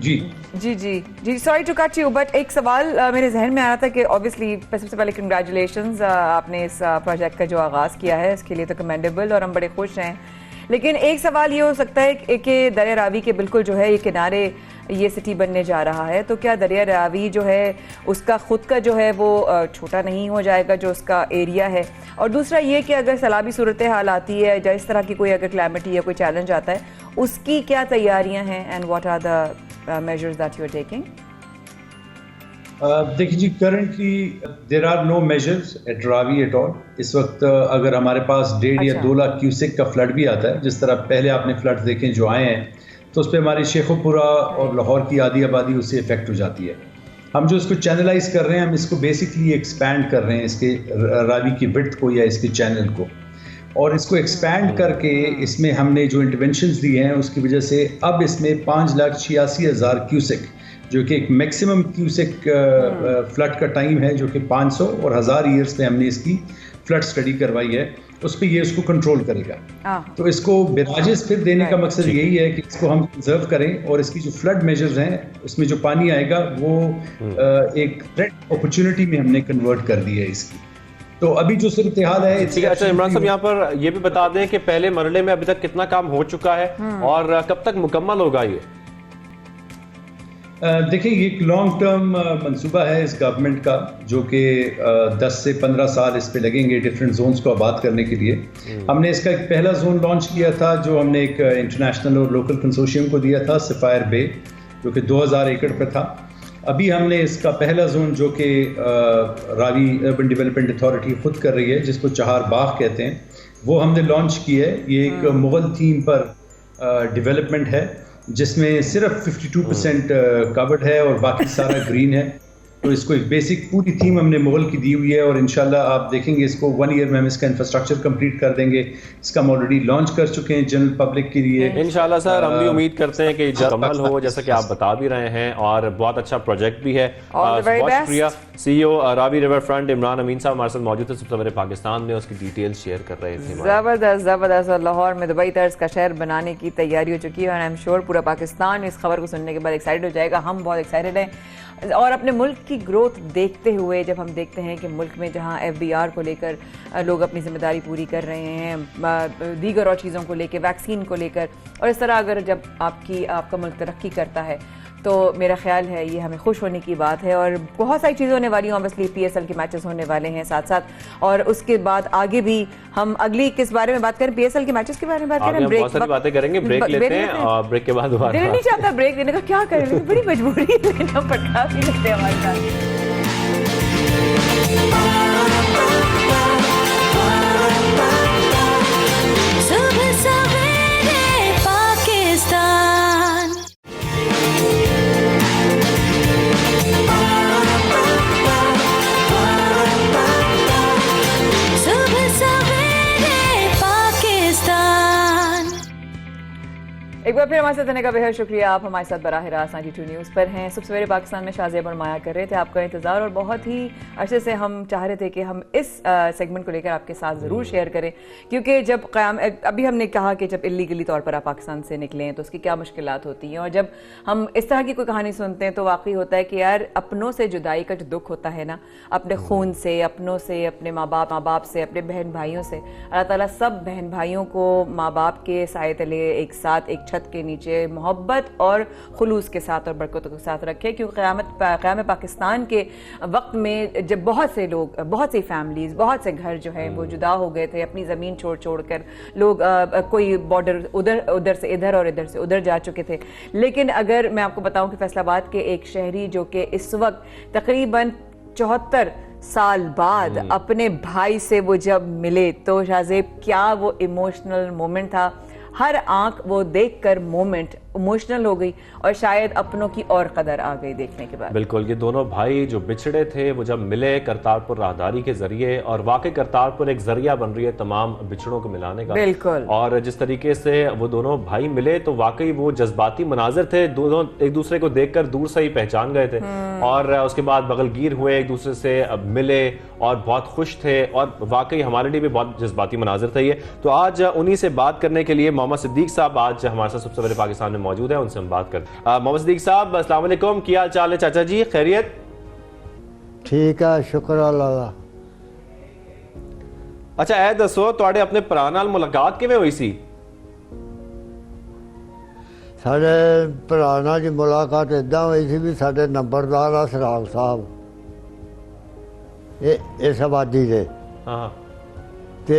जी जी जी जी sorry to cut you, but एक सवाल मेरे जहन में आ रहा था कि ऑब्वियसली सबसे पहले कंग्रेचुलेशंस, आपने इस प्रोजेक्ट का जो आगाज़ किया है इसके लिए तो कमेंडेबल और हम बड़े खुश हैं। लेकिन एक सवाल ये हो सकता है कि दरिया रावी के बिल्कुल जो है ये किनारे ये सिटी बनने जा रहा है, तो क्या दरिया रावी जो है उसका खुद का जो है वो छोटा नहीं हो जाएगा जो उसका एरिया है? और दूसरा ये कि अगर सैलाबी सूरत हाल आती है या इस तरह की कोई अगर क्लाइमेटी या कोई चैलेंज आता है, उसकी क्या तैयारियां हैं and what are the measures that you are taking? देखिए जी, currently there are no measures at Ravi at all. इस वक्त अगर हमारे पास 1.5 या 2 लाख क्यूसेक का फ्लड भी आता है, जिस तरह पहले आपने फ्लड्स देखे जो आए हैं, तो उस पर हमारी शेखुपुरा और लाहौर की आधी आबादी उससे इफेक्ट हो जाती है। हम जो इसको चैनलाइज कर रहे हैं, हम इसको बेसिकली एक्सपैंड कर रहे हैं, इसके रावी की विड्थ को या इसके चैनल को, और इसको एक्सपैंड करके इसमें हमने जो इंटरवेंशंस दिए हैं उसकी वजह से अब इसमें 5,86,000 क्यूसेक, जो कि एक मैक्सिमम क्यूसेक फ्लड का टाइम है, जो कि 500 और 1000 ईयर्स पे हमने इसकी फ्लड स्टडी करवाई है, उस पर ये उसको कंट्रोल करेगा। तो इसको बिराजेस फिर देने का मकसद यही है कि इसको हम कंजर्व करें और इसकी जो फ्लड मेजर्स हैं उसमें जो पानी आएगा वो एक थ्रेट अपॉर्चुनिटी में हमने कन्वर्ट कर दी है इसकी। तो अभी जो सूरत हाल है। अच्छा इमरान साहब, यहाँ पर ये भी बता दें कि पहले मरले में अभी तक कितना काम हो चुका है और कब तक मुकम्मल होगा ये? देखिए, ये एक लॉन्ग टर्म मंसूबा है इस गवर्नमेंट का, जो कि 10 से 15 साल इस पे लगेंगे डिफरेंट जोन्स को आबाद करने के लिए। हमने इसका एक पहला जोन लॉन्च किया था जो हमने एक इंटरनेशनल और लोकल कंसोर्शियम को दिया था, सफायर बे, जो कि 2000 एकड़ पर था। अभी हमने इसका पहला जोन जो कि रावी अर्बन डेवलपमेंट अथॉरिटी खुद कर रही है, जिसको चहार बाग कहते हैं, वो हमने लॉन्च की है। ये एक मुगल थीम पर डेवलपमेंट है जिसमें सिर्फ 52% कवर्ड है और बाकी सारा ग्रीन है। तो इसको एक बेसिक पूरी थीम हमने मुगल की दी हुई है और इंशाल्लाह आप देखेंगे इसको 1 ईयर में हम इसका इंफ्रास्ट्रक्चर कंप्लीट कर देंगे। इसका हम ऑलरेडी लॉन्च कर चुके हैं जनरल पब्लिक के लिए। इंशाल्लाह सर, हम भी उम्मीद करते हैं कि मुकम्मल हो जैसा कि आप बता भी रहे हैं, और बहुत अच्छा प्रोजेक्ट भी है। बहुत शुक्रिया। CEO Ravi river front Imran Amin साहब हमारे साथ मौजूद थे, सबसे पहले पाकिस्तान में उसकी डिटेल्स शेयर कर रहे थे। जबरदस्त जबरदस्त। और लाहौर में दुबई तर्ज का शहर बनाने की तैयारी हो चुकी है और आई एम श्योर पूरा पाकिस्तान इस खबर को सुनने के बाद एक्साइटेड हो जाएगा। हम बहुत एक्साइटेड हैं और अपने मुल्क की ग्रोथ देखते हुए, जब हम देखते हैं कि मुल्क में जहां FBR को लेकर लोग अपनी जिम्मेदारी पूरी कर रहे हैं, दीगर और चीज़ों को लेकर, वैक्सीन को लेकर, और इस तरह अगर जब आपका मुल्क तरक्की करता है तो मेरा ख्याल है ये हमें खुश होने की बात है। और बहुत सारी चीज़ें होने वाली हैं, ऑब्वियसली PSL के मैचेस होने वाले हैं साथ साथ, और उसके बाद आगे भी हम अगली किस बारे में बात करें? PSL के मैचेस के बारे में बात करें। बहुत सारी बातें करेंगे, ब्रेक लेते हैं और ब्रेक के बाद दिल नहीं चाहता ब्रेक देने का, क्या करें, लेकिन बड़ी मजबूरी है, लेना पड़ता भी लगते हैं हमारे साथ। एक एक बार फिर हमारे साथ रहने का बेहद शुक्रिया। आप हमारे साथ बराह रास्त 92 न्यूज़ पर हैं। सुबह सवेरे पाकिस्तान में शाज़ेब और माया कर रहे थे आपका इंतज़ार, और बहुत ही अरसे से हम चाह रहे थे कि हम इस सेगमेंट को लेकर आपके साथ ज़रूर शेयर करें, क्योंकि जब क़याम अभी हमने कहा कि जब इलीगली तौर पर आप पाकिस्तान से निकले हैं तो उसकी क्या मुश्किलात होती हैं, और जब हम इस तरह की कोई कहानी सुनते हैं तो वाकई होता है कि यार अपनों से जुदाई का जो दुख होता है ना, अपने खून से, अपनों से, अपने माँ बाप से, अपने बहन भाइयों से, अल्लाह ताला सब बहन भाइयों को माँ बाप के साए तले एक साथ एक छत के नीचे मोहब्बत और खुलूस के साथ और बरकतों के साथ रखे। क्योंकि क़याम पाकिस्तान के वक्त में जब बहुत से लोग, बहुत सी फैमिलीज़, बहुत से घर जो है वो जुदा हो गए थे, अपनी ज़मीन छोड़ कर लोग कोई बॉर्डर उधर से इधर और इधर से उधर जा चुके थे। लेकिन अगर मैं आपको बताऊं कि फैसलाबाद के एक शहरी जो कि इस वक्त तकरीबन 74 साल बाद अपने भाई से वो जब मिले, तो शाज़ेब क्या वो इमोशनल मोमेंट था। हर आंख वो देखकर मोमेंट इमोशनल हो गई, और शायद अपनों की और कदर आ गई देखने के बाद। बिल्कुल, ये दोनों भाई जो बिछड़े थे वो जब मिले करतारपुर राहदारी के जरिए, और वाकई करतारपुर एक जरिया बन रही है तमाम बिछड़ों को मिलाने का। बिल्कुल। और जिस तरीके से वो दोनों भाई मिले तो वाकई वो जज्बाती मनाजिर थे, दोनों एक दूसरे को देखकर दूर से ही पहचान गए थे, और उसके बाद बगलगीर हुए, एक दूसरे से मिले और बहुत खुश थे, और वाकई हमारे लिए भी बहुत जज्बाती मनाजिर थे ये। तो आज उन्हीं से बात करने के लिए मोहम्मद सिद्दीक साहब आज हमारे साथ सबसे पहले पाकिस्तान में मौजूद है, उनसे हम बात करते हैं। मोहम्मद सिद्दीक साहब, अस्सलाम वालेकुम, क्या हाल चाल है चाचा जी, खैरियत? ठीक है, शुक्र अल्लाह। अच्छा ऐ दसो तुहाडे अपने भरा नाल मुलाकात किवें होई सी? साडे भरा नाल जी मुलाकात इदां होई सी भी साडे नंबरदार आ सराग साहब इस आबादी दे, ते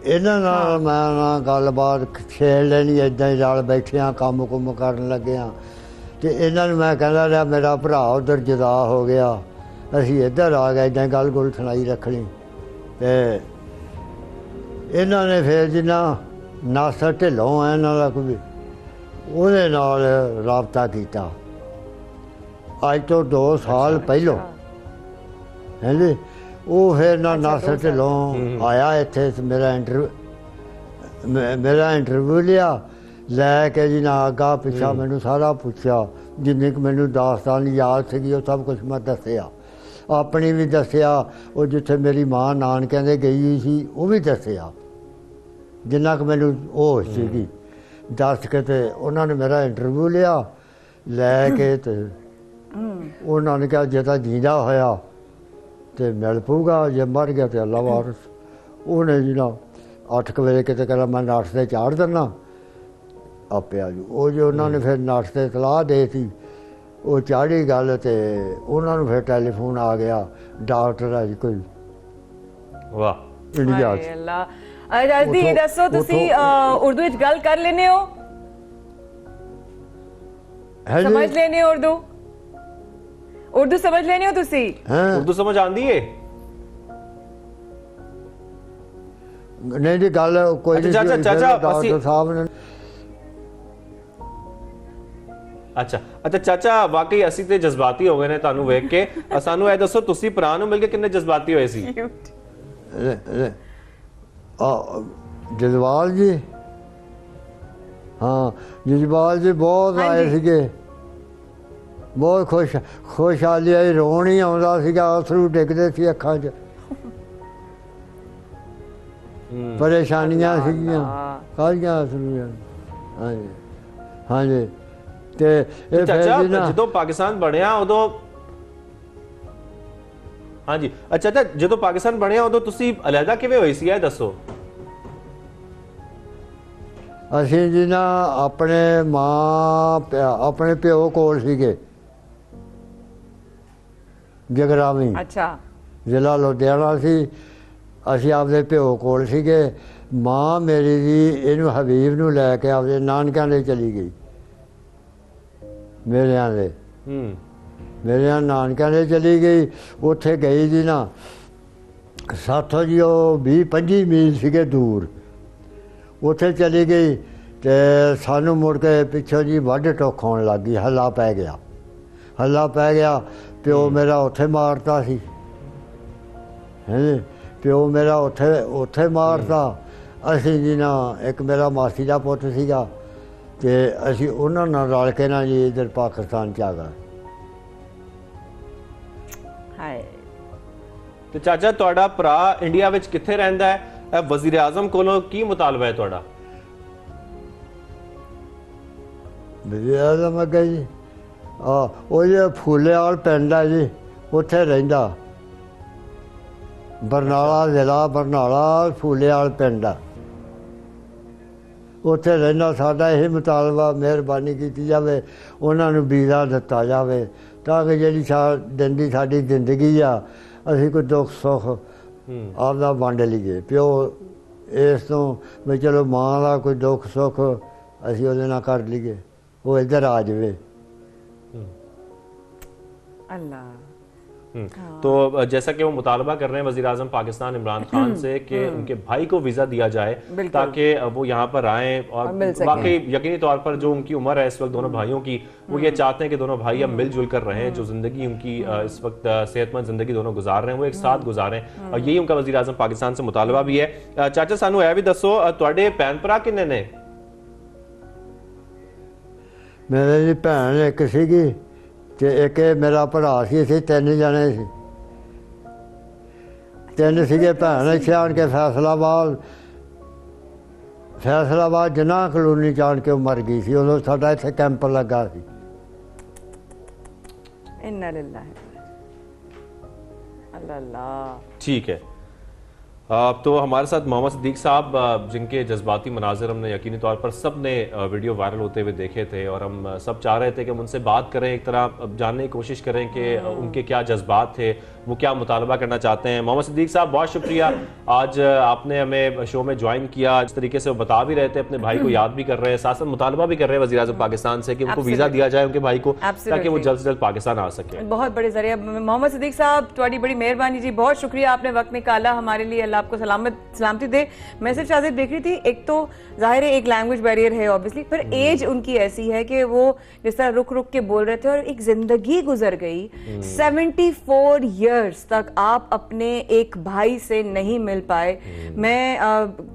ਇਹਨਾਂ ਨਾਲ ਮੈਂ ਨਾ ਗੱਲਬਾਤ ਛੇੜ ਲੈਣੀ, ਇੱਦਾਂ ਹੀ ਰਲ ਬੈਠੇ ਹਾਂ, ਕੰਮ ਕੁੰਮ ਕਰਨ ਲੱਗੇ ਹਾਂ, ਅਤੇ ਇਹਨਾਂ ਨੂੰ ਮੈਂ ਕਹਿੰਦਾ ਰਿਹਾ ਮੇਰਾ ਭਰਾ ਉੱਧਰ ਜੁਦਾ ਹੋ ਗਿਆ, ਅਸੀਂ ਇੱਧਰ ਆ ਗਏ, ਇੱਦਾਂ ਗੱਲ ਗੁੱਲ ਸੁਣਾਈ ਰੱਖਣੀ। ਅਤੇ ਇਹਨਾਂ ਨੇ ਫਿਰ ਜਿੰਨਾ ਨਾਸਰ ਢਿੱਲੋਂ ਹੈ ਇਹਨਾਂ ਦਾ ਕੋਈ, ਉਹਦੇ ਨਾਲ ਰਾਬਤਾ ਕੀਤਾ ਅੱਜ ਤੋਂ 2 ਸਾਲ ਪਹਿਲੋਂ, ਹਾਂਜੀ। ਉਹ ਫਿਰ ਨਾ ਨਾਸਰ ਢਿੱਲੋਂ ਆਇਆ ਇੱਥੇ, ਮੇਰਾ ਇੰਟਰਵਿਊ ਲਿਆ, ਲੈ ਕੇ ਜੀ ਨਾ ਅੱਗਾ ਪਿੱਛਾ ਮੈਨੂੰ ਸਾਰਾ ਪੁੱਛਿਆ, ਜਿੰਨੀ ਕੁ ਮੈਨੂੰ ਦਾਸਤਾਨ ਯਾਦ ਸੀਗੀ ਉਹ ਸਭ ਕੁਛ ਮੈਂ ਦੱਸਿਆ, ਆਪਣੀ ਵੀ ਦੱਸਿਆ, ਉਹ ਜਿੱਥੇ ਮੇਰੀ ਮਾਂ ਨਾਨਕਿਆਂ ਦੇ ਗਈ ਹੋਈ ਸੀ ਉਹ ਵੀ ਦੱਸਿਆ, ਜਿੰਨਾ ਕੁ ਮੈਨੂੰ ਹੋਸ਼ ਸੀਗੀ ਦੱਸ ਕੇ। ਤੇ ਉਹਨਾਂ ਨੇ ਮੇਰਾ ਇੰਟਰਵਿਊ ਲਿਆ, ਲੈ ਕੇ ਤੇ ਉਹਨਾਂ ਨੇ ਕਿਹਾ ਜੇ ਤਾਂ ਜੀਂਦਾ ਹੋਇਆ ਤੇ ਮਿਲ ਪਊਗਾ, ਜੇ ਮਰ ਗਿਆ ਤੇ ਅੱਲਾ ਵਾਰਿਸ। ਉਹਨੇ ਜੀ ਨਾ 8 ਵਜੇ ਕਿਤੇ ਕਹਿੰਦਾ ਮੈਂ ਨੱਠ 'ਤੇ ਚਾੜ ਦਿੰਦਾ ਆਪੇ ਆ ਜੂ। ਉਹ ਜੋ ਉਹਨਾਂ ਨੇ ਫਿਰ ਨੱਠ 'ਤੇ ਸਲਾਹ ਦੇ ਤੀ, ਉਹ ਚਾੜੀ ਗੱਲ, ਤੇ ਉਹਨਾਂ ਨੂੰ ਫਿਰ ਟੈਲੀਫੋਨ ਆ ਗਿਆ, ਡਾਕਟਰ ਆ ਜੀ ਕੋਈ ਵਾਹ ਇੰਡੀਆ 'ਚ। ਜਲਦੀ ਦੱਸੋ ਤੁਸੀਂ ਉਰਦੂ ਵਿੱਚ ਗੱਲ ਕਰ ਲੈਂਦੇ ਹੋ, ਸਮਝ ਲੈਂਦੇ ਹੋ ਉਰਦੂ? उर्दू समझ लेनी हो तुसी? उर्दू समझ आंदी है? नहीं जी गल कोई नहीं। चाचा डॉक्टर साहब ने अच्छा चाचा, वाकई ਅਸੀਂ ਤੇ ਜਜ਼ਬਾਤੀ ਹੋ ਗਏ ਨੇ ਤੁਹਾਨੂੰ ਵੇਖ ਕੇ। ਸਾਨੂੰ ਇਹ ਦੱਸੋ ਤੁਸੀਂ ਭਰਾ ਨੂੰ ਮਿਲ ਕੇ ਕਿੰਨੇ ਜਜ਼ਬਾਤੀ ਹੋਏ ਸੀ? ਜਜ਼ਬਾਲ ਜੀ, ਹਾਂ ਜਜ਼ਬਾਲ ਜੀ ਬਹੁਤ ਆਏ ਸੀਗੇ, ਬਹੁਤ ਖੁਸ਼ਹਾਲੀ ਆਈ, ਰੋਣ ਹੀ ਆਉਂਦਾ ਸੀਗਾ, ਅਥਰੂ ਡਿੱਗਦੇ ਸੀ ਅੱਖਾਂ 'ਚ, ਪਰੇਸ਼ਾਨੀਆਂ ਸੀਗੀਆਂ ਕਾਹਦੀਆਂ ਅਥਰੂ। ਹਾਂਜੀ ਹਾਂਜੀ। ਤੇ ਇਹ ਚਾਚਾ ਜਦੋਂ ਪਾਕਿਸਤਾਨ ਬਣਿਆ ਉਦੋਂ, ਹਾਂਜੀ ਅੱਛਾ ਜਦੋਂ ਪਾਕਿਸਤਾਨ ਬਣਿਆ ਉਦੋਂ ਤੁਸੀਂ ਅਲੱਗਾ ਕਿਵੇਂ ਹੋਈ ਸੀ ਇਹ ਦੱਸੋ? ਅਸੀਂ ਜੀ ਨਾ ਆਪਣੇ ਆਪਣੇ ਪਿਓ ਕੋਲ ਸੀਗੇ, ਜਗਰਾਵੀ, ਅੱਛਾ ਜ਼ਿਲ੍ਹਾ ਲੁਧਿਆਣਾ ਸੀ। ਅਸੀਂ ਆਪਦੇ ਪਿਓ ਕੋਲ ਸੀਗੇ। ਮਾਂ ਮੇਰੀ ਜੀ ਇਹਨੂੰ ਹਬੀਬ ਨੂੰ ਲੈ ਕੇ ਆਪਦੇ ਨਾਨਕਿਆਂ ਦੇ ਚਲੀ ਗਈ, ਮੇਰਿਆਂ ਨਾਨਕਿਆਂ ਦੇ ਚਲੀ ਗਈ। ਉੱਥੇ ਗਈ ਜੀ ਨਾ ਸਾਥੋਂ ਜੀ ਉਹ 20-25 ਮੀਲ ਸੀਗੇ ਦੂਰ, ਉੱਥੇ ਚਲੀ ਗਈ ਤੇ ਸਾਨੂੰ ਮੁੜ ਕੇ ਪਿੱਛੋਂ ਜੀ ਵੱਢ ਟੋਕ ਹੋਣ ਲੱਗ ਗਈ, ਹੱਲਾ ਪੈ ਗਿਆ। ਪਿਓ ਮੇਰਾ ਉੱਥੇ ਮਾਰਤਾ ਸੀ, ਪਿਓ ਮੇਰਾ ਉੱਥੇ ਮਾਰਤਾ। ਅਸੀਂ ਜੀ ਨਾ ਇੱਕ ਮੇਰਾ ਮਾਸੀ ਦਾ ਪੁੱਤ ਸੀਗਾ, ਤੇ ਅਸੀਂ ਉਹਨਾਂ ਨਾਲ ਰਲ ਕੇ ਨਾ ਜੀ ਇੱਧਰ ਪਾਕਿਸਤਾਨ 'ਚ ਆ ਗਏ। ਹਾਏ ਤੇ ਚਾਚਾ ਤੁਹਾਡਾ ਭਰਾ ਇੰਡੀਆ ਵਿੱਚ ਕਿੱਥੇ ਰਹਿੰਦਾ ਹੈ? ਵਜ਼ੀਰ ਆਜ਼ਮ ਕੋਲੋਂ ਕੀ ਮੁਤਾਲਬਾ ਹੈ ਤੁਹਾਡਾ? ਵਜ਼ੀਰ ਆਜ਼ਮ ਅੱਗੇ ਜੀ ਉਹ ਜੇ ਫੂਲੇਵਾਲ ਪਿੰਡ ਹੈ ਜੀ ਉੱਥੇ ਰਹਿੰਦਾ, ਬਰਨਾਲਾ ਜ਼ਿਲ੍ਹਾ ਬਰਨਾਲਾ ਫੂਲੇਵਾਲ ਪਿੰਡ ਆ, ਉੱਥੇ ਰਹਿੰਦਾ। ਸਾਡਾ ਇਹ ਮੁਤਾਲਬਾ ਮਿਹਰਬਾਨੀ ਕੀਤੀ ਜਾਵੇ, ਉਹਨਾਂ ਨੂੰ ਵੀਜ਼ਾ ਦਿੱਤਾ ਜਾਵੇ ਤਾਂ ਕਿ ਜਿਹੜੀ ਦਿਨ ਦੀ ਸਾਡੀ ਜ਼ਿੰਦਗੀ ਆ ਅਸੀਂ ਕੋਈ ਦੁੱਖ ਸੁੱਖ ਆਪਦਾ ਵੰਡ ਲਈਏ। ਪਿਓ ਇਸ ਤੋਂ ਵੀ ਚਲੋ ਮਾਂ ਦਾ ਕੋਈ ਦੁੱਖ ਸੁੱਖ ਅਸੀਂ ਉਹਦੇ ਨਾਲ ਕਰ ਲਈਏ, ਉਹ ਇੱਧਰ ਆ ਜਾਵੇ। अल्लाह। तो जैसा कि वो मुतालबा कर रहे हैं वज़ीर आज़म पाकिस्तान इमरान खान से कि उनके भाई को वीज़ा दिया जाए ताकि वो यहाँ पर आएँ, और वाकई यकीनी तौर पर जो उनकी उम्र है इस वक्त दोनों भाइयों की, वो ये चाहते हैं कि दोनों भाई अब मिलजुल कर रहें, जो ज़िंदगी उनकी इस वक्त सेहतमंद ज़िंदगी दोनों गुजार रहे हैं वो एक साथ गुजारें, और यही उनका वज़ीर आज़म पाकिस्तान से मुतालबा भी है। चाचा सानू यह भी दसो तुहाडे भैन भरा किन्ने ने? मेरे जी भैन एक सीगी ਤੇ ਇੱਕ ਮੇਰਾ ਭਰਾ ਸੀ, ਅਸੀਂ 3 ਜਣੇ ਸੀ, 3 ਸੀਗੇ ਭੈਣ। ਇੱਥੇ ਆਣ ਕੇ ਫੈਸਲਾਬਾਦ ਜਿੰਨਾ ਕਲੋਨੀ 'ਚ ਆਣ ਕੇ ਉਹ ਮਰ ਗਈ ਸੀ, ਉਦੋਂ ਸਾਡਾ ਇੱਥੇ ਕੈਂਪ ਲੱਗਾ ਸੀ। इन्ना लिल्लाह अल्लाह अल्लाह। ठीक है, तो हमारे साथ मोहम्मद सिद्दीक साहब जिनके जज्बाती मनाजिर हमने यकीनी तौर पर सब ने वीडियो वायरल होते हुए देखे थे, और हम सब चाह रहे थे कि हम उनसे बात करें, एक तरह जानने की कोशिश करें कि उनके क्या जज्बात थे, वो क्या मुतालबा करना चाहते हैं। मोहम्मद सिद्दीक साहब बहुत शुक्रिया, आज आपने हमें शो में ज्वाइन किया। जिस तरीके से वो बता भी रहे थे, अपने भाई को याद भी कर रहे हैं, साथ साथ मुतालबा भी कर रहे हैं वज़ीर आज़म पाकिस्तान से कि उनको वीज़ा दिया जाए उनके भाई को, ताकि वो जल्द से जल्द पाकिस्तान आ सके। बहुत बड़े जरिया मोहम्मद सिद्दीक साहब, तुम्हारी बड़ी मेहरबानी जी, बहुत शुक्रिया, आपने वक्त निकाला हमारे लिए। अल्लाह आपको सलामती दे। मैसेज शायद देख रही थी, एक तो जाहिर है एक लैंग्वेज बैरियर है ऑब्वियसली, पर एज उनकी ऐसी है कि वो जिस तरह रुक रुक के बोल रहे थे, और एक जिंदगी गुजर गई 74 इयर्स तक आप अपने एक भाई से नहीं मिल पाए। मैं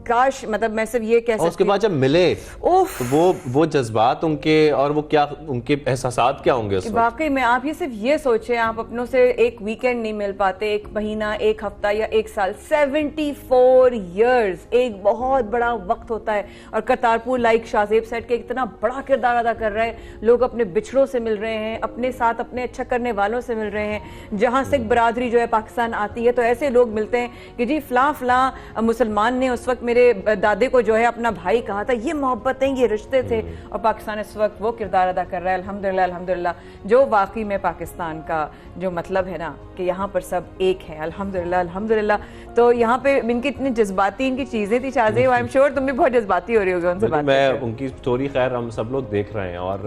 काश मतलब मैं सिर्फ ये कह सकती, उसके बाद जब मिले वो जज्बात उनके, और वो क्या उनके एहसासात क्या होंगे उस वक्त? वाकई में आप ये सिर्फ ये सोचें, आप अपनों से एक वीकेंड नहीं मिल पाते, एक महीना, एक हफ्ता या एक साल, 74 इयर्स एक बहुत बड़ा वक्त होता है। और करतारपुर लाइक शाहजेब सेठ के इतना बड़ा किरदार अदा कर रहे हैं, लोग अपने बिछड़ों से मिल रहे हैं, अपने साथ अपने अच्छा करने वालों से मिल रहे हैं। जहां सिख बरादरी जो है पाकिस्तान आती है तो ऐसे लोग मिलते हैं कि जी फलां मुसलमान ने उस वक्त मेरे दादे को जो है अपना भाई कहा था, ये मोहब्बतें, ये रिश्ते थे, और पाकिस्तान इस वक्त वो किरदार अदा कर रहा है। अल्हम्दुलिल्लाह अल्हम्दुलिल्लाह, जो वाकई में पाकिस्तान का जो मतलब है ना कि यहाँ पर सब एक है। अल्हम्दुलिल्लाह अल्हम्दुलिल्लाह। तो यहाँ पे इनकी इतनी जज्बाती इनकी चीजें थी शाहजेब, आई एम श्योर तुम भी बहुत जज्बाती हो रही होगी उनसे बात मैं उनकी स्टोरी खैर हम सब लोग देख रहे हैं, और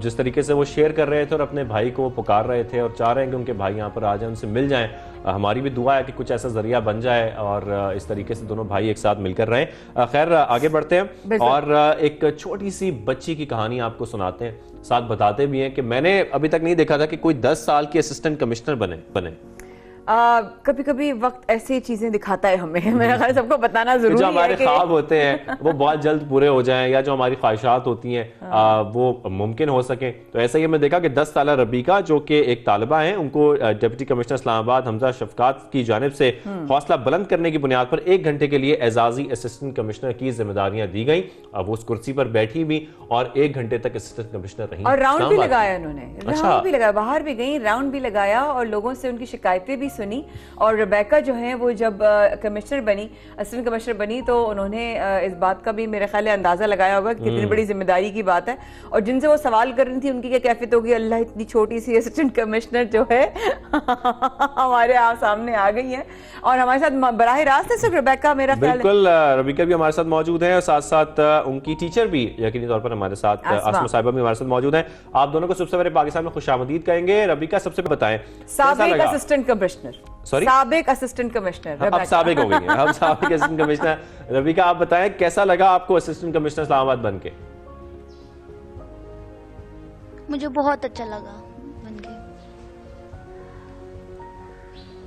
जिस तरीके से वो शेयर कर रहे थे और अपने भाई को पुकार रहे थे और चाह रहे हैं कि उनके भाई यहाँ पर आ जाए, उनसे मिल जाएं। हमारी भी दुआ है कि कुछ ऐसा जरिया बन जाए और इस तरीके से दोनों भाई एक साथ मिलकर रहें। खैर आगे बढ़ते हैं और एक छोटी सी बच्ची की कहानी आपको सुनाते हैं, साथ बताते भी हैं कि मैंने अभी तक नहीं देखा था कि कोई 10 साल के असिस्टेंट कमिश्नर बने। कभी कभी वक्त ऐसी चीजें दिखाता है हमें, मेरा ख्याल सबको बताना जरूरी है। जो हमारे ख्वाब होते हैं वो बहुत जल्द पूरे हो जाएं, या जो हमारी ख्वाहिशात होती हैं वो मुमकिन हो सके। तो ऐसा ही मैं देखा कि 10 साल रबीका जो कि एक तालिबा हैं, उनको डिप्टी कमिश्नर इस्लामाबाद हमजा शफकात की जानिब से हौसला बुलंद करने की बुनियाद पर 1 घंटे के लिए एजाजी असिस्टेंट कमिश्नर की जिम्मेदारियां दी गई। वो उस कुर्सी पर बैठी भी और 1 घंटे तक असिस्टेंट कमिश्नर रही, और राउंड भी लगाया उन्होंने, राउंड भी लगाया, बाहर भी गई, राउंड भी लगाया और लोगों से उनकी शिकायतें भी सुनी। और रेबेका जो है वो जब कमिश्नर बनी, असिस्टेंट कमिश्नर बनी, तो उन्होंने इस बात का भी मेरे ख्याल अंदाजा लगाया होगा कि कितनी बड़ी जिम्मेदारी की बात है। और जिनसे वो सवाल कर रही थी उनकी क्या कैफियत होगी, अल्लाह इतनी छोटी सी असिस्टेंट कमिश्नर जो है हमारे सामने आ गई है। और हमारे साथ बराह रास्त है सिर्फ रेबेका, मेरा ख्याल बिल्कुल रबीका भी हमारे साथ मौजूद है और साथ साथ उनकी टीचर भी यकीनी तौर पर हमारे साथ आसमा साहिबा भी हमारे साथ मौजूद हैं। आप दोनों को सबसे पहले पाकिस्तान में खुशामदीद कहेंगे। रबीका सबसे बताएं, साबिक असिस्टेंट कमिश्नर, सॉरी साबिक असिस्टेंट कमिश्नर, अब साबिक हो गई हैं, अब साबिक असिस्टेंट कमिश्नर। रबीका आप बताएं कैसा लगा आपको असिस्टेंट कमिश्नर इस्लामाबाद बनके? मुझे बहुत अच्छा लगा बनके।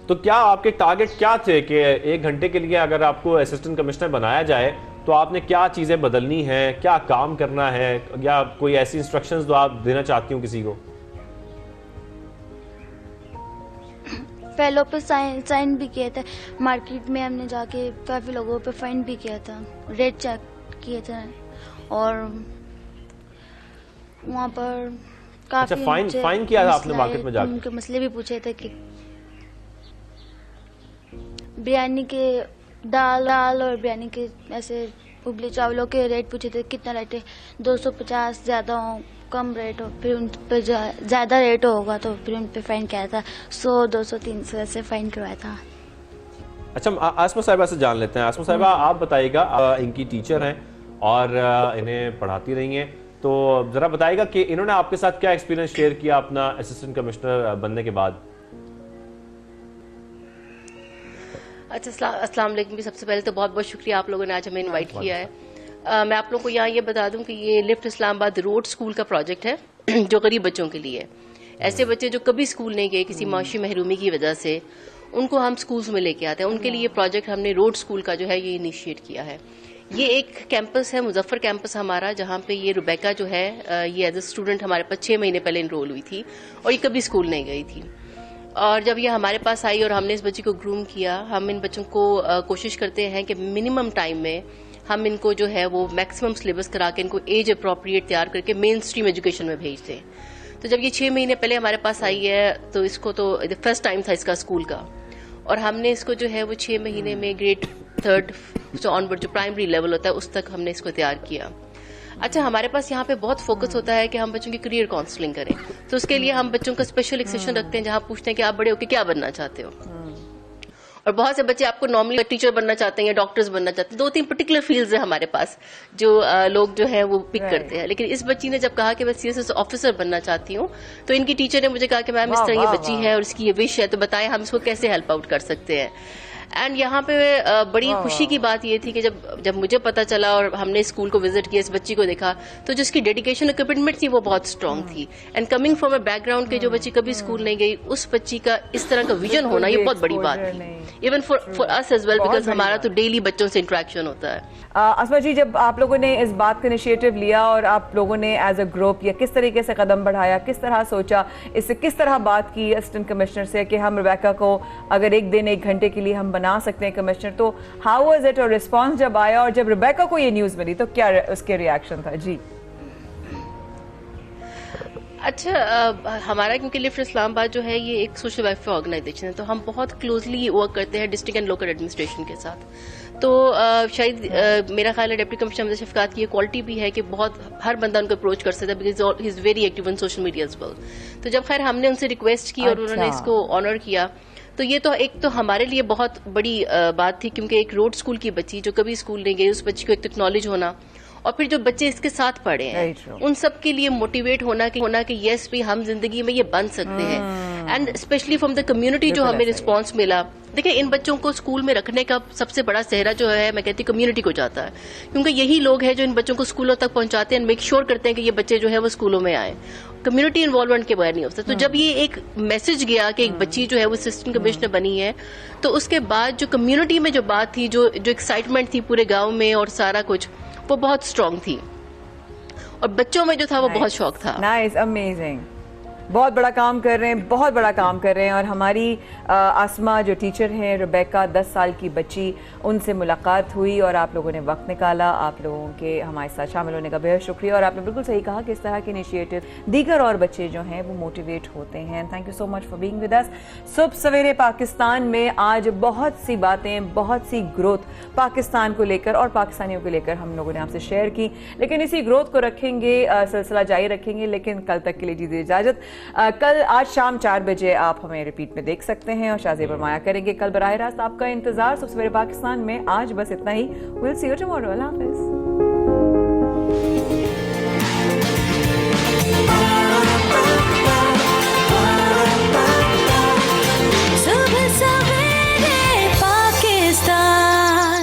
तो क्या आपके टारगेट क्या थे कि 1 घंटे के लिए अगर आपको असिस्टेंट कमिश्नर बनाया जाए तो आपने क्या चीज़ें बदलनी है, क्या काम करना है, या कोई ऐसी इंस्ट्रक्शंस जो आप देना चाहती हूँ किसी को? फेलो पे साइन भी किए थे। मार्केट में हमने जाके काफ़ी लोगों पे फाइन भी किया था, रेट चेक किए थे, और वहाँ पर काफ़ी अच्छा, फाइन किया था आपने मार्केट में जाकर? उनके मसले भी पूछे थे कि बिरयानी के दाल और बिरयानी के ऐसे उबले चावलों के रेट पूछे थे, कितना रेट है, 250 ज़्यादा हो, कम रेट हो, फिर उन पे ज़्यादा रेट होगा तो फिर उन पे फाइन किया था, 100, 200, 300 ऐसे फाइन करवाया था। अच्छा, आसमा साहिबा से जान लेते हैं। आसमा साहिबा, आप बताइएगा, इनकी टीचर हैं और इन्हें पढ़ाती रही हैं, तो ज़रा बताइएगा कि इन्होंने आपके साथ क्या एक्सपीरियंस शेयर किया अपना असिस्टेंट कमिश्नर बनने के बाद? अच्छा, अस्सलाम वालेकुम। भी सबसे पहले तो बहुत बहुत शुक्रिया आप लोगों ने आज हमें इनवाइट किया है। मैं आप लोगों को यहाँ ये बता दूं कि ये लिफ्ट इस्लामाबाद रोड स्कूल का प्रोजेक्ट है जो गरीब बच्चों के लिए, ऐसे बच्चे जो कभी स्कूल नहीं गए किसी माशी महरूमी की वजह से, उनको हम स्कूल्स में लेके आते हैं। उनके लिए प्रोजेक्ट हमने रोड स्कूल का जो है ये इनिशिएट किया है। ये एक कैंपस है, मुजफ्फर कैंपस हमारा, जहाँ पे ये रुबैका जो है ये एज ए स्टूडेंट हमारे पास 6 महीने पहले इनरोल हुई थी और ये कभी स्कूल नहीं गई थी। और जब ये हमारे पास आई और हमने इस बच्ची को ग्रूम किया, हम इन बच्चों को कोशिश करते हैं कि मिनिमम टाइम में हम इनको जो है वो मैक्सिमम सिलेबस करा के इनको एज अप्रोप्रिएट तैयार करके मेन स्ट्रीम एजुकेशन में भेज दें। तो जब ये 6 महीने पहले हमारे पास आई है तो इसको तो फर्स्ट टाइम था इसका स्कूल का, और हमने इसको जो है वो 6 महीने में ग्रेड 3 से ऑनवर्ड जो प्राइमरी लेवल होता है उस तक हमने इसको तैयार किया। अच्छा, हमारे पास यहाँ पे बहुत फोकस होता है कि हम बच्चों की करियर काउंसलिंग करें, तो उसके लिए हम बच्चों का स्पेशल एक सेशन रखते हैं जहाँ पूछते हैं कि आप बड़े होकर क्या बनना चाहते हो। और बहुत से बच्चे आपको नॉर्मली टीचर बनना चाहते हैं या डॉक्टर्स बनना चाहते हैं, 2-3 पर्टिकुलर फील्ड्स है हमारे पास जो लोग जो है वो पिक करते हैं। लेकिन इस बच्ची ने जब कहा कि मैं सीएसएस ऑफिसर बनना चाहती हूँ, तो इनकी टीचर ने मुझे कहा कि मैम इस तरह ये बच्ची है और इसकी ये विश है, तो बताएं हम इसको कैसे हेल्प आउट कर सकते हैं। एंड यहाँ पे बड़ी खुशी की बात ये थी कि जब मुझे पता चला और हमने स्कूल को विजिट किया, इस बच्ची को देखा, तो जिसकी डेडिकेशन और कमिटमेंट थी वो बहुत स्ट्रांग थी। And coming from a background के जो बच्ची कभी स्कूल नहीं गई, उस बच्ची का इस तरह का विजन होना ये बहुत बड़ी बात थी, even for us as well, because हमारा तो डेली बच्चों से इंटरेक्शन होता है। आसमा जी, जब आप लोगों ने इस बात का इनिशिएटिव लिया और आप लोगों ने एज अ ग्रुप या किस तरीके से कदम बढ़ाया, किस तरह सोचा, इससे किस तरह बात की असिस्टेंट कमिश्नर से कि हम रुबैका को अगर एक दिन 1 घंटे के लिए हम बना सकते हैं कमिश्नर, तो हाउ वाज इट, और रिस्पांस जब आया और जब रुबैका को ये न्यूज़ मिली तो क्या उसके रिएक्शन था? जी अच्छा, हमारा क्योंकि लिफ्ट इस्लामाबाद जो है ये एक सोशल वेलफेयर ऑर्गेनाइजेशन है, तो हम बहुत क्लोजली वर्क करते हैं डिस्ट्रिक्ट एंड लोकल एडमिनिस्ट्रेशन के साथ। तो शायद मेरा ख्याल है डिप्टी कमिश्नर शफकात की ये क्वालिटी भी है कि बहुत हर बंदा उनको अप्रोच कर सकता है, because he is very active on social media as well. तो जब खैर हमने उनसे रिक्वेस्ट की और उन्होंने इसको ऑनर किया, तो ये तो एक तो हमारे लिए बहुत बड़ी बात थी, क्योंकि एक रोड स्कूल की बच्ची जो कभी स्कूल नहीं गई, उस बच्ची को एक तो नॉलेज होना, और फिर जो बच्चे इसके साथ पढ़े हैं उन सब के लिए मोटिवेट होना कि यस भी हम जिंदगी में ये बन सकते हैं। And specially from the community जो हमें रिस्पांस मिला, देखिए इन बच्चों को स्कूल में रखने का सबसे बड़ा सेहरा जो है मैं कहती कम्युनिटी को जाता है, क्योंकि यही लोग हैं जो इन बच्चों को स्कूलों तक पहुंचाते हैं, मेक श्योर करते हैं कि ये बच्चे जो है वो स्कूलों में आए। कम्युनिटी इन्वॉल्वमेंट के बगैर नहीं हो सकता। तो जब ये एक मैसेज गया कि एक बच्ची जो है वो असिस्टेंट कमिश्नर बनी है, तो उसके बाद जो कम्युनिटी में जो बात थी, जो एक्साइटमेंट थी पूरे गाँव में और सारा कुछ, वो बहुत स्ट्रांग थी, और बच्चों में जो था वो बहुत शौक था। नाइस, अमेजिंग, बहुत बड़ा काम कर रहे हैं, बहुत बड़ा काम कर रहे हैं। और हमारी आसमा जो टीचर हैं, रुबैका 10 साल की बच्ची, उनसे मुलाकात हुई और आप लोगों ने वक्त निकाला। आप लोगों के हमारे साथ शामिल होने का बेहद शुक्रिया। और आपने बिल्कुल सही कहा कि इस तरह के इनिशिएटिव दीगर और बच्चे जो हैं वो मोटिवेट होते हैं। Thank you so much for being with us. सुबह सवेरे पाकिस्तान में आज बहुत सी बातें, बहुत सी ग्रोथ पाकिस्तान को लेकर और पाकिस्तानियों को लेकर हम लोगों ने आपसे शेयर की, लेकिन इसी ग्रोथ को रखेंगे, सिलसिला जारी रखेंगे, लेकिन कल तक के लिए दीजिए इजाजत। कल आज शाम 4 बजे आप हमें रिपीट में देख सकते हैं और शाज़ेब और माया करेंगे कल बराह रास्त आपका इंतजार सुबह सवेरे पाकिस्तान में। आज बस इतना ही। Will see you tomorrow. अल्लाह हाफिज़।